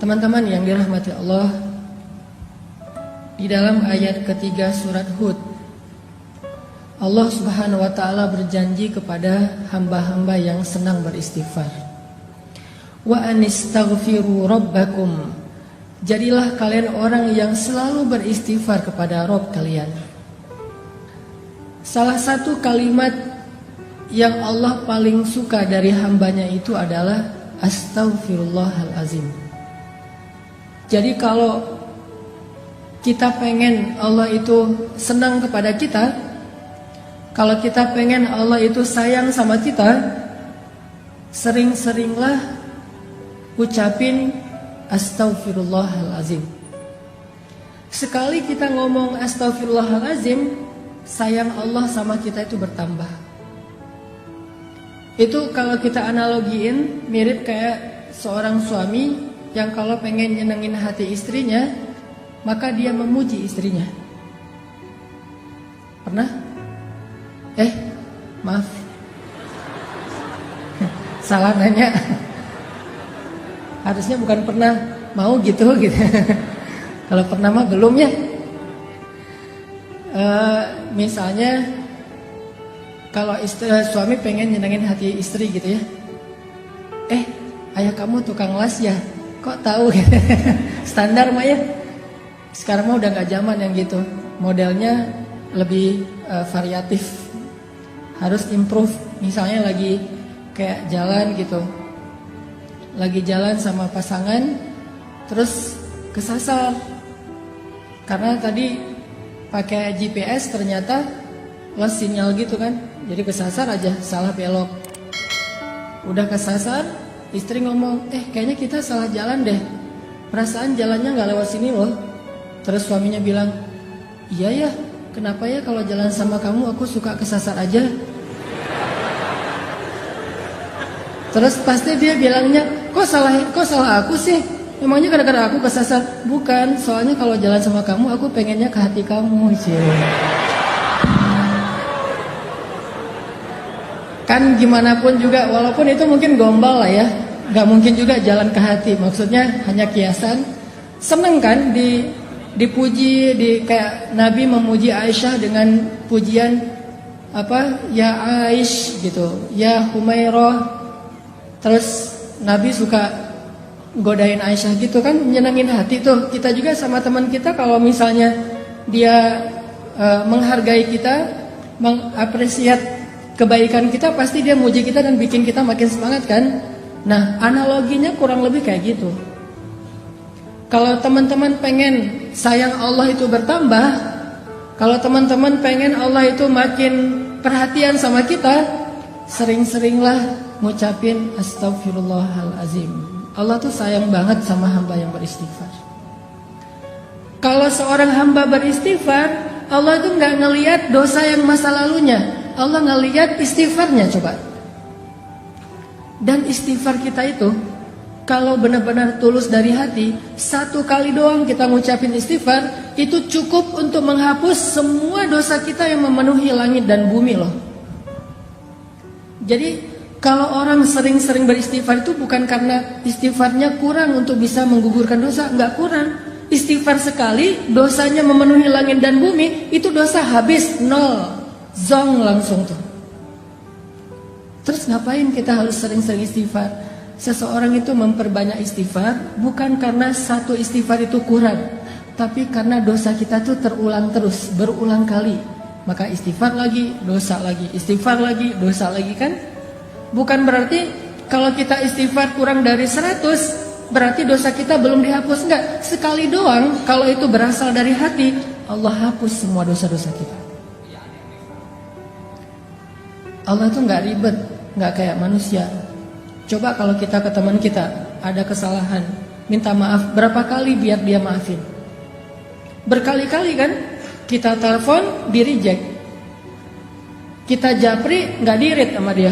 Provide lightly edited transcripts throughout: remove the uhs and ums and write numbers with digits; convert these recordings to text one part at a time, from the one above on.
Teman-teman yang dirahmati Allah, di dalam ayat ketiga surat Hud, Allah Subhanahu wa ta'ala berjanji kepada hamba-hamba yang senang beristighfar. Wa anistaghfiru rabbakum. Jadilah kalian orang yang selalu beristighfar kepada Rabb kalian. Salah satu kalimat yang Allah paling suka dari hambanya itu adalah astaghfirullahalazim. Jadi kalau kita pengen Allah itu senang kepada kita, kalau kita pengen Allah itu sayang sama kita, sering-seringlah ucapin astaghfirullahalazim. Sekali kita ngomong astaghfirullahalazim, sayang Allah sama kita itu bertambah. Itu kalau kita analogiin mirip kayak seorang suami yang kalau pengen nyenengin hati istrinya, maka dia memuji istrinya. Pernah? Maaf, salah nanya. Harusnya bukan pernah, mau gitu. Kalau pernah mah belum ya. Misalnya kalau suami pengen nyenengin hati istri gitu ya. Ayah kamu tukang las ya? Kok tahu? Standar mah ya. Sekarang mah udah gak zaman yang gitu. Modelnya lebih variatif. Harus improve. Misalnya lagi kayak jalan gitu, lagi jalan sama pasangan, terus kesasar karena tadi pakai GPS ternyata lost sinyal gitu kan. Jadi kesasar aja, salah belok. Udah kesasar, istri ngomong, kayaknya kita salah jalan deh, perasaan jalannya gak lewat sini loh. Terus suaminya bilang, iya ya, kenapa ya kalau jalan sama kamu aku suka kesasar aja. Terus pasti dia bilangnya, kok salah aku sih? Emangnya gara-gara aku kesasar? Bukan, soalnya kalau jalan sama kamu aku pengennya ke hati kamu. Kan gimana pun juga, walaupun itu mungkin gombal lah ya, gak mungkin juga jalan ke hati. Maksudnya hanya kiasan. Seneng kan dipuji, kayak Nabi memuji Aisyah dengan pujian apa? Ya Aish gitu, ya Humairah. Terus Nabi suka godain Aisyah gitu kan, nyenengin hati tuh. Kita juga sama teman kita kalau misalnya dia menghargai kita, mengapresiat kebaikan kita, pasti dia muji kita dan bikin kita makin semangat kan. Nah, analoginya kurang lebih kayak gitu. Kalau teman-teman pengen sayang Allah itu bertambah, kalau teman-teman pengen Allah itu makin perhatian sama kita, sering-seringlah ngucapin astaghfirullahalazim. Allah tuh sayang banget sama hamba yang beristighfar. Kalau seorang hamba beristighfar, Allah itu gak ngelihat dosa yang masa lalunya, Allah ngelihat istighfarnya. Coba. Dan istighfar kita itu, kalau benar-benar tulus dari hati, satu kali doang kita ngucapin istighfar, itu cukup untuk menghapus semua dosa kita yang memenuhi langit dan bumi loh. Jadi kalau orang sering-sering beristighfar itu bukan karena istighfarnya kurang untuk bisa menggugurkan dosa, enggak kurang. Istighfar sekali, dosanya memenuhi langit dan bumi, itu dosa habis, nol, zong langsung tuh. Terus ngapain kita harus sering-sering istighfar? Seseorang itu memperbanyak istighfar bukan karena satu istighfar itu kurang, tapi karena dosa kita tuh terulang terus, berulang kali. Maka istighfar lagi, dosa lagi, istighfar lagi, dosa lagi kan? Bukan berarti kalau kita istighfar kurang dari 100, berarti dosa kita belum dihapus. Enggak, sekali doang kalau itu berasal dari hati, Allah hapus semua dosa-dosa kita. Allah itu enggak ribet, enggak kayak manusia. Coba kalau kita ke teman kita ada kesalahan, minta maaf berapa kali biar dia maafin? Berkali-kali kan? Kita telepon, di reject. Kita japri, enggak di-read sama dia.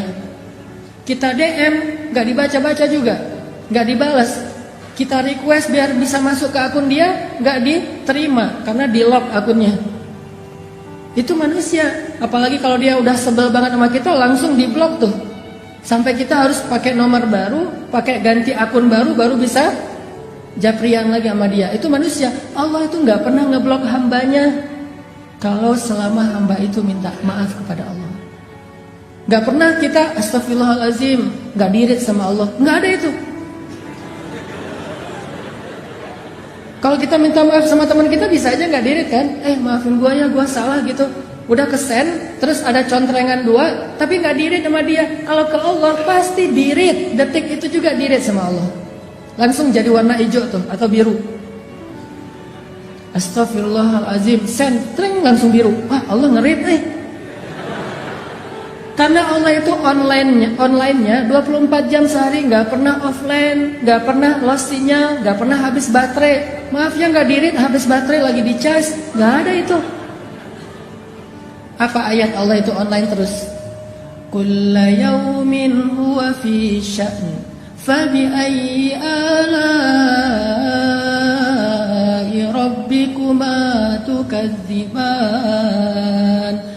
Kita DM, enggak dibaca-baca juga, enggak dibalas. Kita request biar bisa masuk ke akun dia, enggak diterima karena di-lock akunnya. Itu manusia. Apalagi kalau dia udah sebel banget sama kita, langsung di-block tuh. Sampai kita harus pakai nomor baru, pakai ganti akun baru bisa japrian lagi sama dia. Itu manusia. Allah itu nggak pernah ngeblok hambanya kalau selama hamba itu minta maaf kepada Allah. Nggak pernah kita astagfirullahalazim, nggak dirit sama Allah. Nggak ada itu. Kalau kita minta maaf sama teman kita bisa aja nggak dirit kan? Maafin gua ya, gua salah gitu. Udah kesen, terus ada contrengan 2, tapi nggak dirit sama dia. Kalau ke Allah pasti dirit, detik itu juga dirit sama Allah. Langsung jadi warna hijau tuh atau biru. Astagfirullahalazim, sentreng langsung biru. Wah, Allah ngerit Karena Allah itu online-nya 24 jam sehari, nggak pernah offline, nggak pernah lost sinyal, nggak pernah habis baterai. Maaf ya nggak dirit, habis baterai lagi di charge, nggak ada itu. Apa ayat Allah itu online terus? Kulla yawmin huwa fi sya'n, fabi ayyi ala'i rabbikuma tukadziban.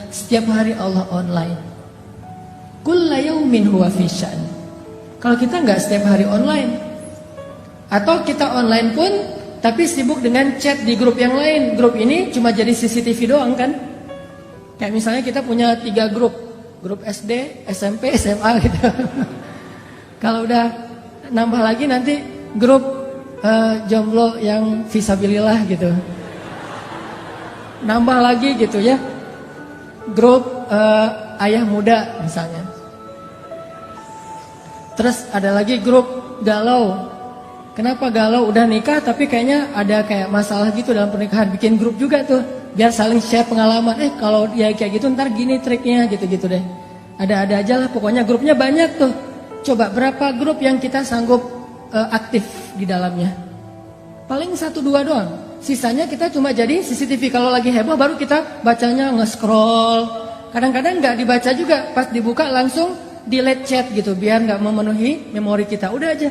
Setiap hari Allah online. Kulla yawmin huwa fi sya'n. Kalau kita nggak setiap hari online, atau kita online pun tapi sibuk dengan chat di grup yang lain. Grup ini cuma jadi CCTV doang kan? Kayak misalnya kita punya 3 grup SD, SMP, SMA gitu. Kalau udah nambah lagi nanti grup jomblo yang visabilillah gitu. Nambah lagi gitu ya. Grup ayah muda misalnya. Terus ada lagi grup galau. Kenapa galau? Udah nikah tapi kayaknya ada kayak masalah gitu dalam pernikahan. Bikin grup juga tuh. Biar saling share pengalaman. Kalau dia kayak gitu ntar gini triknya gitu-gitu deh. Ada-ada aja lah pokoknya grupnya banyak tuh. Coba berapa grup yang kita sanggup aktif di dalamnya? Paling 1-2 doang. Sisanya kita cuma jadi CCTV. Kalau lagi heboh baru kita bacanya nge-scroll. Kadang-kadang gak dibaca juga. Pas dibuka langsung delete chat gitu. Biar gak memenuhi memori kita. Udah aja.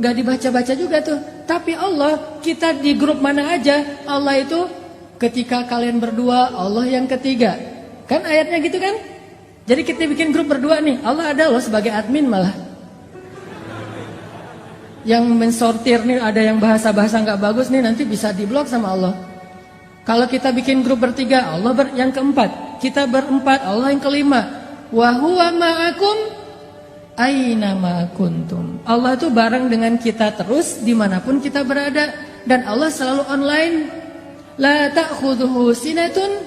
Gak dibaca-baca juga tuh. Tapi Allah, kita di grup mana aja, Allah itu ketika kalian berdua, Allah yang ketiga. Kan ayatnya gitu kan? Jadi kita bikin grup berdua nih, Allah ada loh sebagai admin malah. Yang mensortir nih, ada yang bahasa-bahasa gak bagus nih, nanti bisa diblok sama Allah. Kalau kita bikin grup bertiga, Allah yang keempat. Kita berempat, Allah yang kelima. Wa huwa ma'akum aina ma kuntum. Allah itu bareng dengan kita terus dimanapun kita berada. Dan Allah selalu online. La ta'khudhuhu sinatun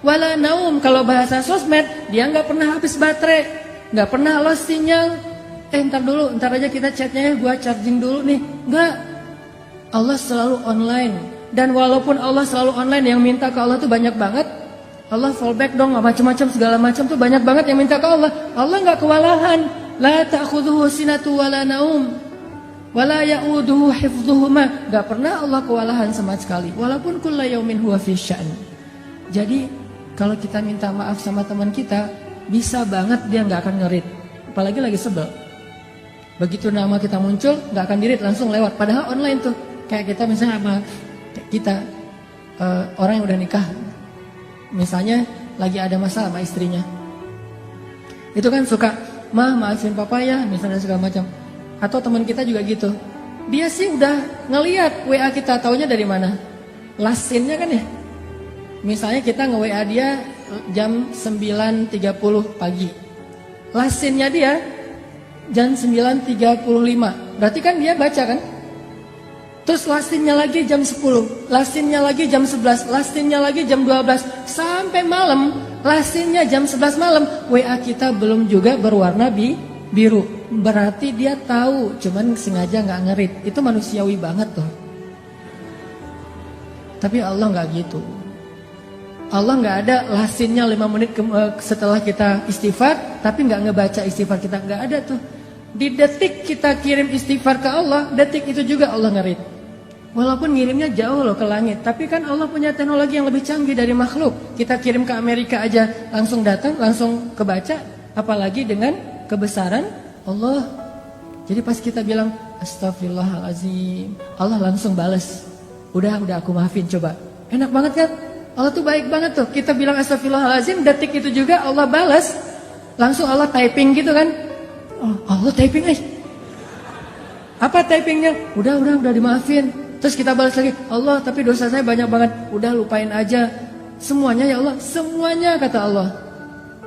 wala naum. Kalau bahasa sosmed, dia gak pernah habis baterai, gak pernah lost sinyal. Ntar aja kita chatnya ya, gua charging dulu nih. Enggak. Allah selalu online. Dan walaupun Allah selalu online, yang minta ke Allah tuh banyak banget. Allah fallback dong, macam-macam segala macam tuh banyak banget yang minta ke Allah. Allah nggak kewalahan. La ta'khudhuhu sinatu wala naum wala ya'uduhu hifdhuhuma. Nggak pernah Allah kewalahan sama sekali. Walaupun kulla yaumin huwa fi sya'n. Jadi kalau kita minta maaf sama teman kita, bisa banget dia nggak akan ngerit. Apalagi lagi sebel. Begitu nama kita muncul, nggak akan dirit, langsung lewat. Padahal online tuh. Kayak kita misalnya sama kita orang yang udah nikah, misalnya lagi ada masalah sama istrinya, itu kan suka, maafin papa ya, misalnya segala macam. Atau teman kita juga gitu, dia sih udah ngelihat WA kita, taunya dari mana? Last scene-nya kan ya. Misalnya kita nge-WA dia jam 9.30 pagi, last scene-nya dia jam 9.35, berarti kan dia baca kan? Terus lastinnya lagi jam 10, lastinnya lagi jam 11, lastinnya lagi jam 12, sampai malam, lastinnya jam 11 malam, WA kita belum juga berwarna biru. Berarti dia tahu, cuman sengaja nggak ngerit. Itu manusiawi banget tuh. Tapi Allah nggak gitu. Allah nggak ada lastinnya 5 menit setelah kita istighfar, tapi nggak ngebaca istighfar kita, nggak ada tuh. Di detik kita kirim istighfar ke Allah, detik itu juga Allah ngerit. Walaupun ngirimnya jauh loh ke langit, tapi kan Allah punya teknologi yang lebih canggih dari makhluk. Kita kirim ke Amerika aja langsung datang, langsung kebaca, apalagi dengan kebesaran Allah. Jadi pas kita bilang astagfirullahalazim, Allah langsung balas. Udah aku maafin, coba. Enak banget kan? Allah tuh baik banget tuh. Kita bilang astagfirullahalazim, detik itu juga Allah balas. Langsung Allah typing gitu kan. Oh, Allah typing Apa typingnya? Udah dimaafin. Terus kita balas lagi, Allah tapi dosa saya banyak banget. Udah lupain aja. Semuanya ya Allah, semuanya kata Allah.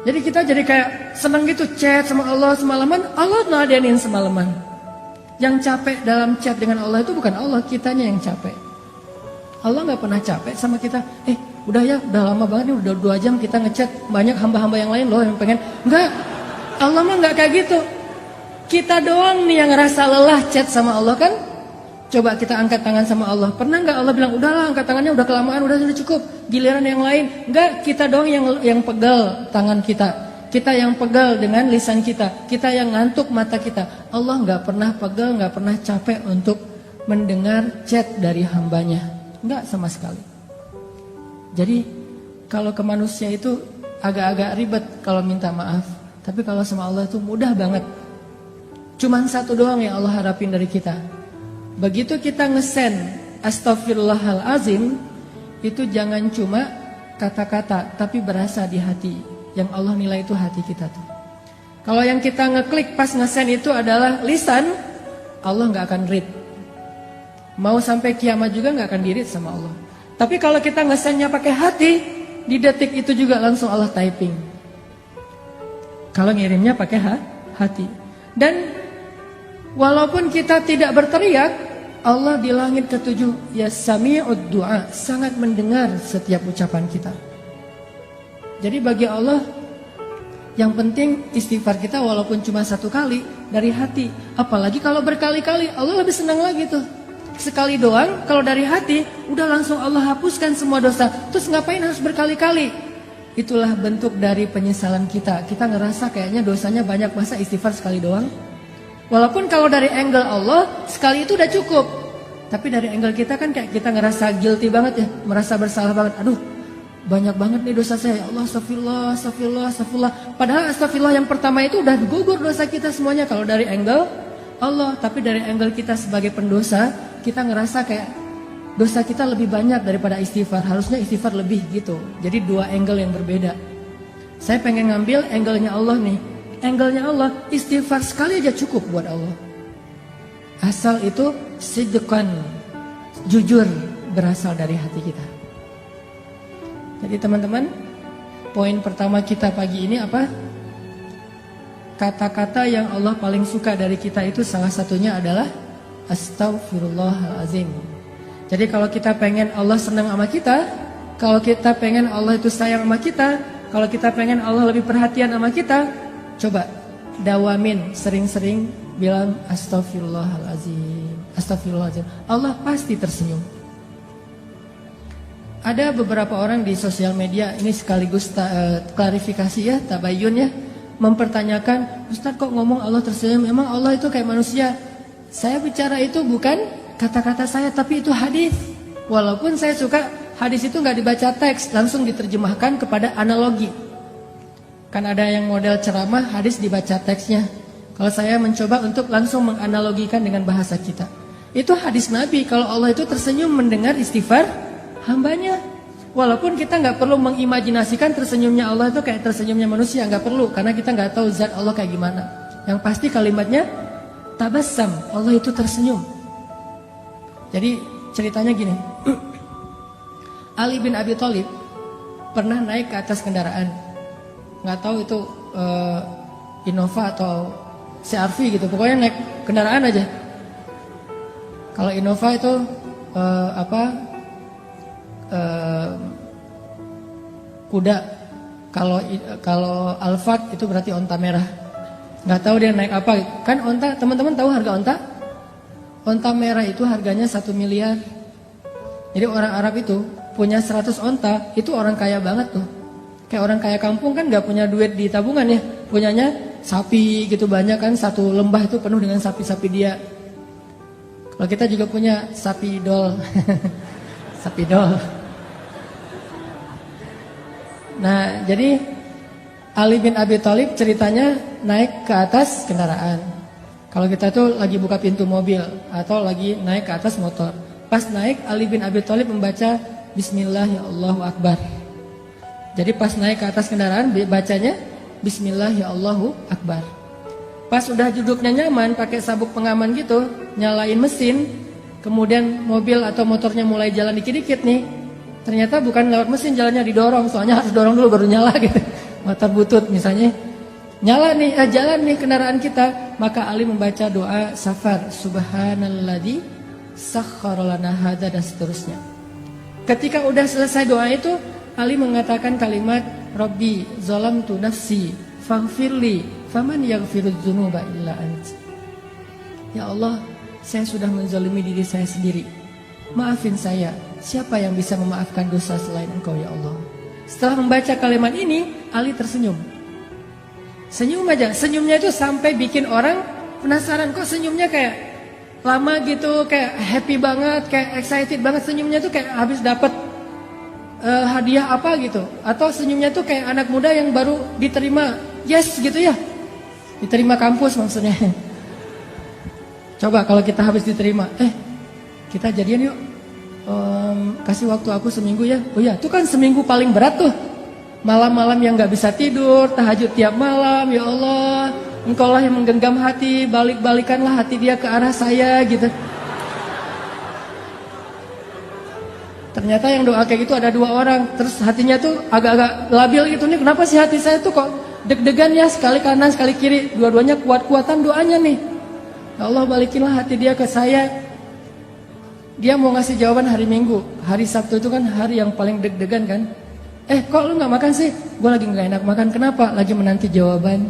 Jadi kita jadi kayak seneng gitu chat sama Allah semalaman. Allah ngeladenin semalaman. Yang capek dalam chat dengan Allah itu bukan Allah, kitanya yang capek. Allah gak pernah capek sama kita. Udah ya, udah lama banget nih, udah 2 jam kita ngechat. Banyak hamba-hamba yang lain loh yang pengen. Enggak, Allah mah gak kayak gitu. Kita doang nih yang ngerasa lelah chat sama Allah kan. Coba kita angkat tangan sama Allah. Pernah gak Allah bilang, udahlah angkat tangannya udah kelamaan, udah cukup. Giliran yang lain. Enggak, kita doang yang pegal tangan kita. Kita yang pegal dengan lisan kita. Kita yang ngantuk mata kita. Allah gak pernah pegal, gak pernah capek untuk mendengar chat dari hambanya. Enggak sama sekali. Jadi kalau ke manusia itu agak-agak ribet kalau minta maaf. Tapi kalau sama Allah itu mudah banget. Cuman satu doang yang Allah harapin dari kita. Begitu kita ngesen astaghfirullahalazim, itu jangan cuma kata-kata tapi berasa di hati. Yang Allah nilai itu hati kita tuh. Kalau yang kita ngeklik pas ngesen itu adalah lisan, Allah gak akan read. Mau sampai kiamat juga gak akan di-read sama Allah. Tapi kalau kita ngesennya pakai hati, di detik itu juga langsung Allah typing. Kalau ngirimnya pakai hati. Dan walaupun kita tidak berteriak, Allah di langit ke-7 ya sami'ud du'a, sangat mendengar setiap ucapan kita. Jadi bagi Allah yang penting istighfar kita walaupun cuma 1 kali dari hati. Apalagi kalau berkali-kali, Allah lebih senang lagi tuh. Sekali doang, kalau dari hati udah langsung Allah hapuskan semua dosa. Terus ngapain harus berkali-kali? Itulah bentuk dari penyesalan kita. Kita ngerasa kayaknya dosanya banyak, masa istighfar sekali doang. Walaupun kalau dari angle Allah sekali itu udah cukup. Tapi dari angle kita kan kayak kita ngerasa guilty banget ya, merasa bersalah banget. Aduh, banyak banget nih dosa saya. Ya Allah, astagfirullah. Padahal astagfirullah yang pertama itu udah gugur dosa kita semuanya kalau dari angle Allah. Tapi dari angle kita sebagai pendosa, kita ngerasa kayak dosa kita lebih banyak daripada istighfar. Harusnya istighfar lebih gitu. Jadi 2 angle yang berbeda. Saya pengen ngambil angle-nya Allah nih. Angle-nya Allah, istighfar sekali aja cukup buat Allah. Asal itu sidqan, jujur, berasal dari hati kita. Jadi teman-teman, poin pertama kita pagi ini apa? Kata-kata yang Allah paling suka dari kita itu salah satunya adalah astaghfirullahalazim. Jadi kalau kita pengen Allah senang sama kita, kalau kita pengen Allah itu sayang sama kita, kalau kita pengen Allah lebih perhatian sama kita, coba dawamin sering-sering bilang astaghfirullahalazim, astaghfirullahalazim. Allah pasti tersenyum. Ada beberapa orang di sosial media, ini sekaligus klarifikasi ya, tabayun ya, mempertanyakan, Ustaz kok ngomong Allah tersenyum, emang Allah itu kayak manusia? Saya bicara itu bukan kata-kata saya, tapi itu hadis. Walaupun saya suka hadis itu nggak dibaca teks, langsung diterjemahkan kepada analogi. Kan ada yang model ceramah, hadis dibaca teksnya. Kalau saya mencoba untuk langsung menganalogikan dengan bahasa kita. Itu hadis Nabi, kalau Allah itu tersenyum mendengar istighfar hambanya. Walaupun kita nggak perlu mengimajinasikan tersenyumnya Allah itu kayak tersenyumnya manusia, nggak perlu, karena kita nggak tahu zat Allah kayak gimana. Yang pasti kalimatnya tabassam, Allah itu tersenyum. Jadi ceritanya gini, Ali bin Abi Thalib pernah naik ke atas kendaraan, nggak tahu itu Innova atau CR-V gitu, pokoknya naik kendaraan aja. Kalau Innova itu kuda, kalau Alphard itu berarti onta merah. Nggak tahu dia naik apa. Kan onta, teman-teman tahu harga onta? Onta merah itu harganya 1 miliar. Jadi orang Arab itu punya 100 onta, itu orang kaya banget tuh. Kayak orang kaya kampung kan nggak punya duit di tabungan ya, punyanya sapi gitu banyak kan, satu lembah itu penuh dengan sapi-sapi dia. Kalau kita juga punya sapi dol, sapi dol. Nah, jadi Ali bin Abi Thalib ceritanya naik ke atas kendaraan. Kalau kita tuh lagi buka pintu mobil atau lagi naik ke atas motor. Pas naik, Ali bin Abi Thalib membaca Bismillah ya Allahu Akbar. Jadi pas naik ke atas kendaraan bacanya Bismillah ya Allahu Akbar. Pas udah duduknya nyaman, pakai sabuk pengaman gitu, nyalain mesin, kemudian mobil atau motornya mulai jalan dikit-dikit nih. Ternyata bukan lewat mesin jalannya, didorong, soalnya harus dorong dulu baru nyala gitu. Motor butut misalnya. Nyala nih, jalan nih kendaraan kita, maka Ali membaca doa safar, subhanalladzi sakhkhara lana hadza, dan seterusnya. Ketika udah selesai doa itu, Ali mengatakan kalimat Rabbi zalamtu nafsi faghfirli faman yaghfirudz dzunuba illa ant. Ya Allah, saya sudah menzalimi diri saya sendiri. Maafin saya, siapa yang bisa memaafkan dosa selain Engkau ya Allah. Setelah membaca kalimat ini, Ali tersenyum. Senyum aja, senyumnya itu sampai bikin orang penasaran, kok senyumnya kayak lama gitu, kayak happy banget, kayak excited banget. Senyumnya tuh kayak habis dapat hadiah apa gitu. Atau senyumnya tuh kayak anak muda yang baru diterima yes gitu ya, diterima kampus maksudnya. Coba kalau kita habis diterima, kita jadian yuk, kasih waktu aku seminggu ya. Oh ya, itu kan seminggu paling berat tuh. Malam-malam yang gak bisa tidur, tahajud tiap malam. Ya Allah, Engkau lah yang menggenggam hati, balik-balikanlah hati dia ke arah saya gitu. Ternyata yang doa kayak gitu ada 2 orang. Terus hatinya tuh agak-agak labil gitu nih. Kenapa sih hati saya tuh kok deg-degan ya, sekali kanan sekali kiri, dua-duanya kuat-kuatan doanya nih. Ya Allah, balikinlah hati dia ke saya. Dia mau ngasih jawaban hari Minggu. Hari Sabtu itu kan hari yang paling deg-degan kan. Kok lu gak makan sih? Gue lagi gak enak makan. Kenapa? Lagi menanti jawaban.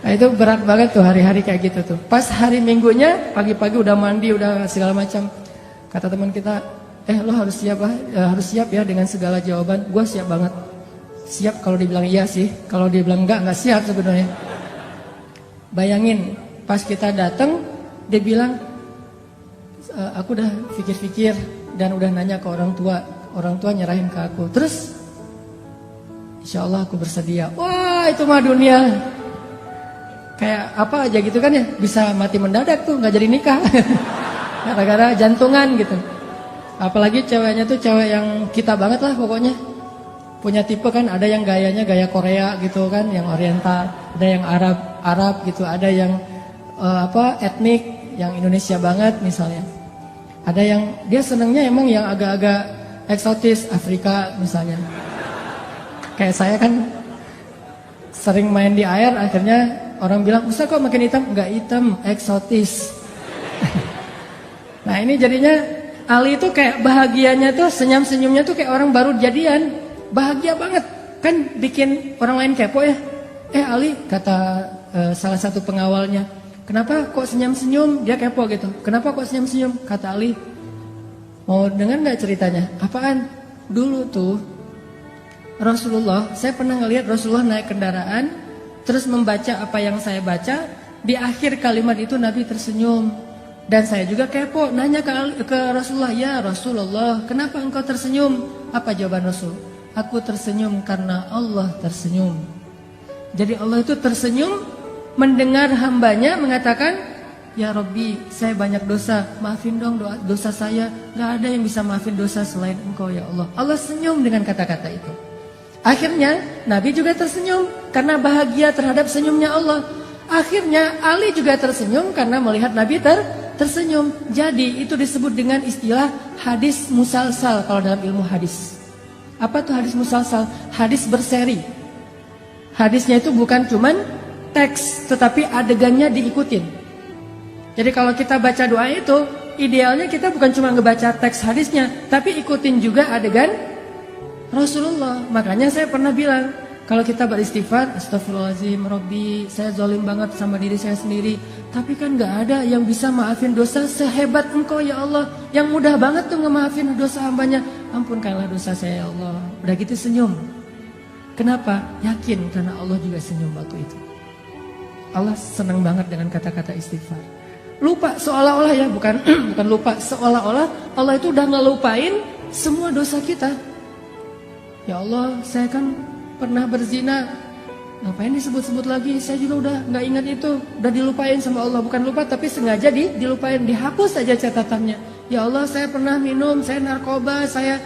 Nah itu berat banget tuh hari-hari kayak gitu tuh. Pas hari Minggunya, pagi-pagi udah mandi, udah segala macam. Kata teman kita, lo harus siap lah, harus siap ya dengan segala jawaban. Gue siap banget. Siap kalau dibilang iya sih. Kalau dibilang enggak siap sebenarnya. Bayangin, pas kita datang, dia bilang, aku udah pikir-pikir dan udah nanya ke orang tua nyerahin ke aku. Terus, insya Allah aku bersedia. Wah, itu mah dunia. Kayak apa aja gitu kan ya, bisa mati mendadak tuh, nggak jadi nikah. Gara-gara jantungan gitu. Apalagi ceweknya tuh cewek yang kita banget lah pokoknya. Punya tipe kan, ada yang gayanya gaya Korea gitu kan, yang oriental. Ada yang Arab gitu, ada yang etnik, yang Indonesia banget misalnya. Ada yang dia senengnya emang yang agak-agak eksotis, Afrika misalnya. Kayak saya kan sering main di air, akhirnya orang bilang, Ustaz kok makin hitam? Enggak hitam, eksotis. Nah ini jadinya Ali itu kayak bahagianya tuh, senyum-senyumnya tuh kayak orang baru jadian. Bahagia banget. Kan bikin orang lain kepo ya. Ali, kata salah satu pengawalnya, kenapa kok senyum-senyum? Dia kepo gitu. Kenapa kok senyum-senyum? Kata Ali, mau dengar gak ceritanya? Apaan? Dulu tuh Rasulullah, saya pernah ngelihat Rasulullah naik kendaraan, terus membaca apa yang saya baca. Di akhir kalimat itu Nabi tersenyum. Dan saya juga kepo, nanya ke Rasulullah, ya Rasulullah, kenapa engkau tersenyum? Apa jawaban Rasul? Aku tersenyum karena Allah tersenyum. Jadi Allah itu tersenyum mendengar hambanya mengatakan, ya Rabbi, saya banyak dosa, maafin dong dosa saya. Gak ada yang bisa maafin dosa selain Engkau ya Allah. Allah senyum dengan kata-kata itu. Akhirnya Nabi juga tersenyum karena bahagia terhadap senyumnya Allah. Akhirnya Ali juga tersenyum karena melihat Nabi tersenyum. Jadi itu disebut dengan istilah hadis musalsal kalau dalam ilmu hadis. Apa tuh hadis musalsal? Hadis berseri. Hadisnya itu bukan cuman teks, tetapi adegannya diikutin. Jadi kalau kita baca doa itu, idealnya kita bukan cuma ngebaca teks hadisnya, tapi ikutin juga adegan Rasulullah. Makanya saya pernah bilang, kalau kita beristighfar, astagfirullahaladzim, Rabbi, saya zalim banget sama diri saya sendiri. Tapi kan gak ada yang bisa maafin dosa sehebat Engkau ya Allah. Yang mudah banget tuh ngemaafin dosa hambanya. Ampunkanlah dosa saya ya Allah. Udah gitu senyum. Kenapa? Yakin karena Allah juga senyum waktu itu. Allah senang banget dengan kata-kata istighfar. Lupa seolah-olah ya, bukan lupa, seolah-olah Allah itu udah ngelupain semua dosa kita. Ya Allah, saya kan pernah berzina. Ngapain disebut-sebut lagi? Saya juga udah nggak ingat itu, udah dilupain sama Allah. Bukan lupa, tapi sengaja dilupain, dihapus aja catatannya. Ya Allah, saya pernah minum, saya narkoba, saya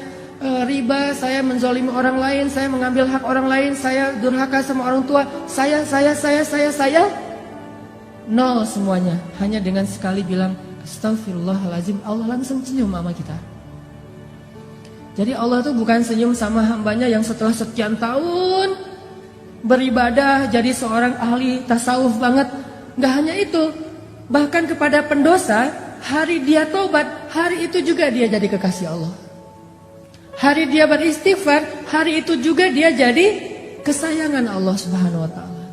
riba, saya menzalimi orang lain, saya mengambil hak orang lain, saya durhaka sama orang tua, saya. Nol semuanya. Hanya dengan sekali bilang Astaghfirullahaladzim, Allah langsung senyum sama kita. Jadi Allah itu bukan senyum sama hambanya yang setelah sekian tahun beribadah, jadi seorang ahli tasawuf banget. Gak hanya itu, bahkan kepada pendosa, hari dia taubat, hari itu juga dia jadi kekasih Allah. Hari dia beristighfar, hari itu juga dia jadi kesayangan Allah Subhanahu wa taala.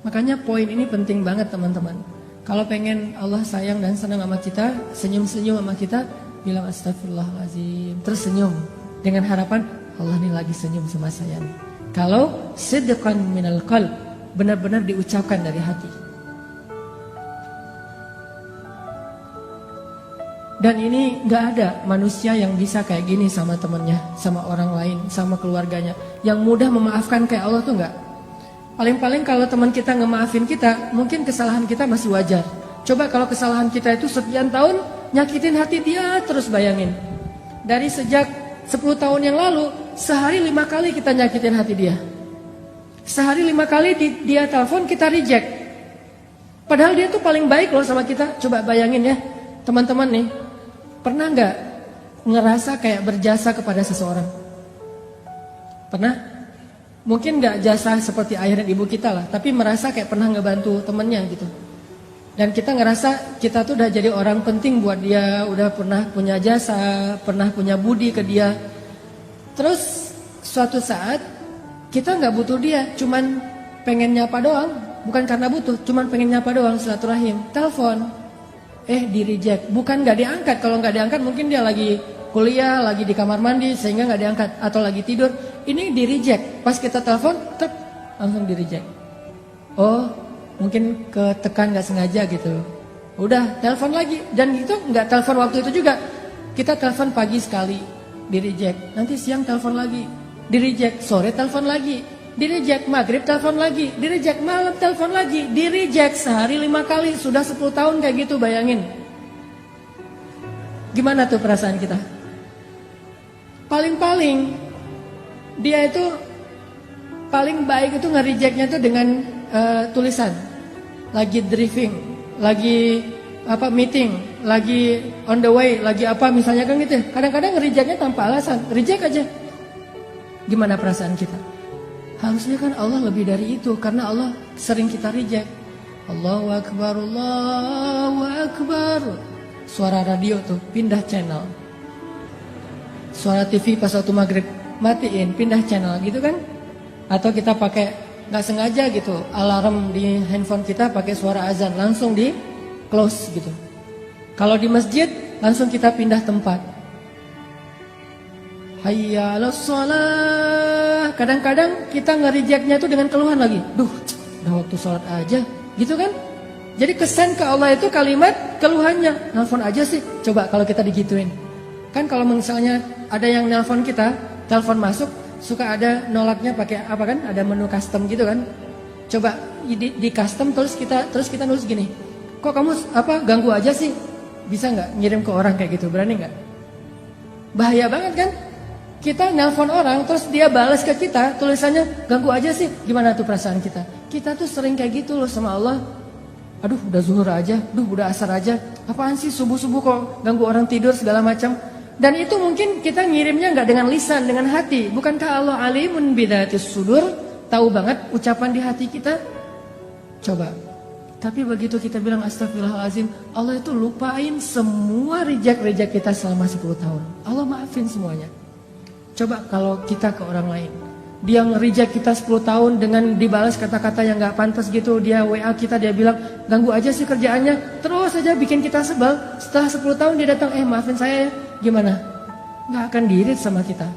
Makanya poin ini penting banget teman-teman. Kalau pengen Allah sayang dan senang sama kita, senyum-senyum sama kita, bilang astagfirullahaladzim, terus senyum dengan harapan Allah ini lagi senyum sama saya nih. Kalau sidqan minal qalb, benar-benar diucapkan dari hati. Dan ini gak ada manusia yang bisa kayak gini sama temennya, sama orang lain, sama keluarganya. Yang mudah memaafkan kayak Allah tuh gak. Paling-paling kalau teman kita ngemaafin kita, mungkin kesalahan kita masih wajar. Coba kalau kesalahan kita itu sekian tahun, nyakitin hati dia terus, bayangin. Dari sejak 10 tahun yang lalu, sehari 5 kali kita nyakitin hati dia. Sehari 5 kali dia telepon, kita reject. Padahal dia tuh paling baik loh sama kita. Coba bayangin ya, teman-teman nih. Pernah gak ngerasa kayak berjasa kepada seseorang? Pernah? Mungkin gak jasa seperti ayah dan ibu kita lah, tapi merasa kayak pernah ngebantu temennya gitu. Dan kita ngerasa kita tuh udah jadi orang penting buat dia, udah pernah punya jasa, pernah punya budi ke dia. Terus suatu saat kita gak butuh dia, cuman pengen nyapa doang. Bukan karena butuh, cuman pengen nyapa doang, silaturahim. Telepon. Di reject, bukan gak diangkat. Kalau gak diangkat mungkin dia lagi kuliah, lagi di kamar mandi sehingga gak diangkat, atau lagi tidur. Ini di reject, pas kita telepon langsung di reject. Oh mungkin ketekan gak sengaja gitu. Udah telepon lagi, dan itu gak telepon waktu itu juga. Kita telepon pagi sekali, di reject. Nanti siang telepon lagi, di reject. Sore telepon lagi, di reject. Maghrib telepon lagi, di reject. Malam telepon lagi, di reject. Sehari 5 kali, sudah 10 tahun kayak gitu, bayangin. Gimana tuh perasaan kita? Paling-paling dia itu paling baik itu nge-rejectnya tuh dengan tulisan. Lagi driving, lagi meeting, lagi on the way, lagi apa misalnya kan gitu. Kadang-kadang nge-rejectnya tanpa alasan, reject aja. Gimana perasaan kita? Harusnya kan Allah lebih dari itu, karena Allah sering kita reject. Allahu Akbar, Allahu Akbar. Suara radio tuh, pindah channel. Suara TV pas waktu maghrib, matiin, pindah channel gitu kan. Atau kita pakai, gak sengaja gitu, alarm di handphone kita pakai suara azan, langsung di close gitu. Kalau di masjid, langsung kita pindah tempat. Hayya 'alas shalah. Kadang-kadang kita nge-rejectnya itu dengan keluhan lagi. Duh, udah waktu sholat aja, gitu kan? Jadi kesan ke Allah itu kalimat keluhannya. Nelfon aja sih, coba kalau kita digituin. Kan kalau misalnya ada yang nelfon kita, telepon masuk, suka ada nolaknya pakai apa kan? Ada menu custom gitu kan? Coba di custom terus kita nulis gini. Kok kamu ganggu aja sih? Bisa nggak ngirim ke orang kayak gitu? Berani nggak? Bahaya banget kan? Kita nelpon orang terus dia balas ke kita tulisannya ganggu aja sih. Gimana tuh perasaan kita? Kita tuh sering kayak gitu loh sama Allah. Aduh udah zuhur aja, udah asar aja. Apaan sih subuh-subuh kok ganggu orang tidur segala macam. Dan itu mungkin kita ngirimnya nggak dengan lisan, dengan hati. Bukankah Allah alimun bidzatis sudur, tahu banget ucapan di hati kita? Coba. Tapi begitu kita bilang astagfirullahaladzim, Allah itu lupain semua reject kita selama 10 tahun. Allah maafin semuanya. Coba kalau kita ke orang lain, dia nge-reject kita 10 tahun dengan dibalas kata-kata yang gak pantas gitu. Dia WA kita, dia bilang ganggu aja sih kerjaannya, terus saja bikin kita sebel. Setelah 10 tahun dia datang, maafin saya ya. Gimana? Gak akan diirit sama kita.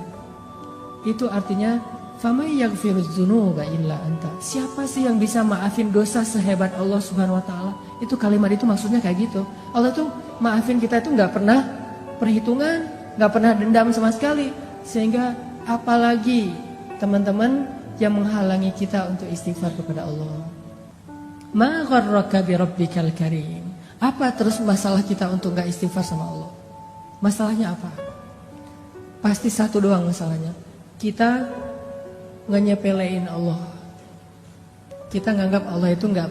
Itu artinya famay yaghfiruz dzunuba illa anta. Siapa sih yang bisa maafin dosa sehebat Allah Subhanahu wa taala? Itu kalimat itu maksudnya kayak gitu. Allah tuh maafin kita itu gak pernah perhitungan, gak pernah dendam sama sekali. Sehingga apalagi teman-teman yang menghalangi kita untuk istighfar kepada Allah. Ma gharraka bi rabbikal karim. Apa terus masalah kita untuk gak istighfar sama Allah? Masalahnya apa? Pasti satu doang masalahnya. Kita nge-nyepelein Allah. Kita nganggap Allah itu nggak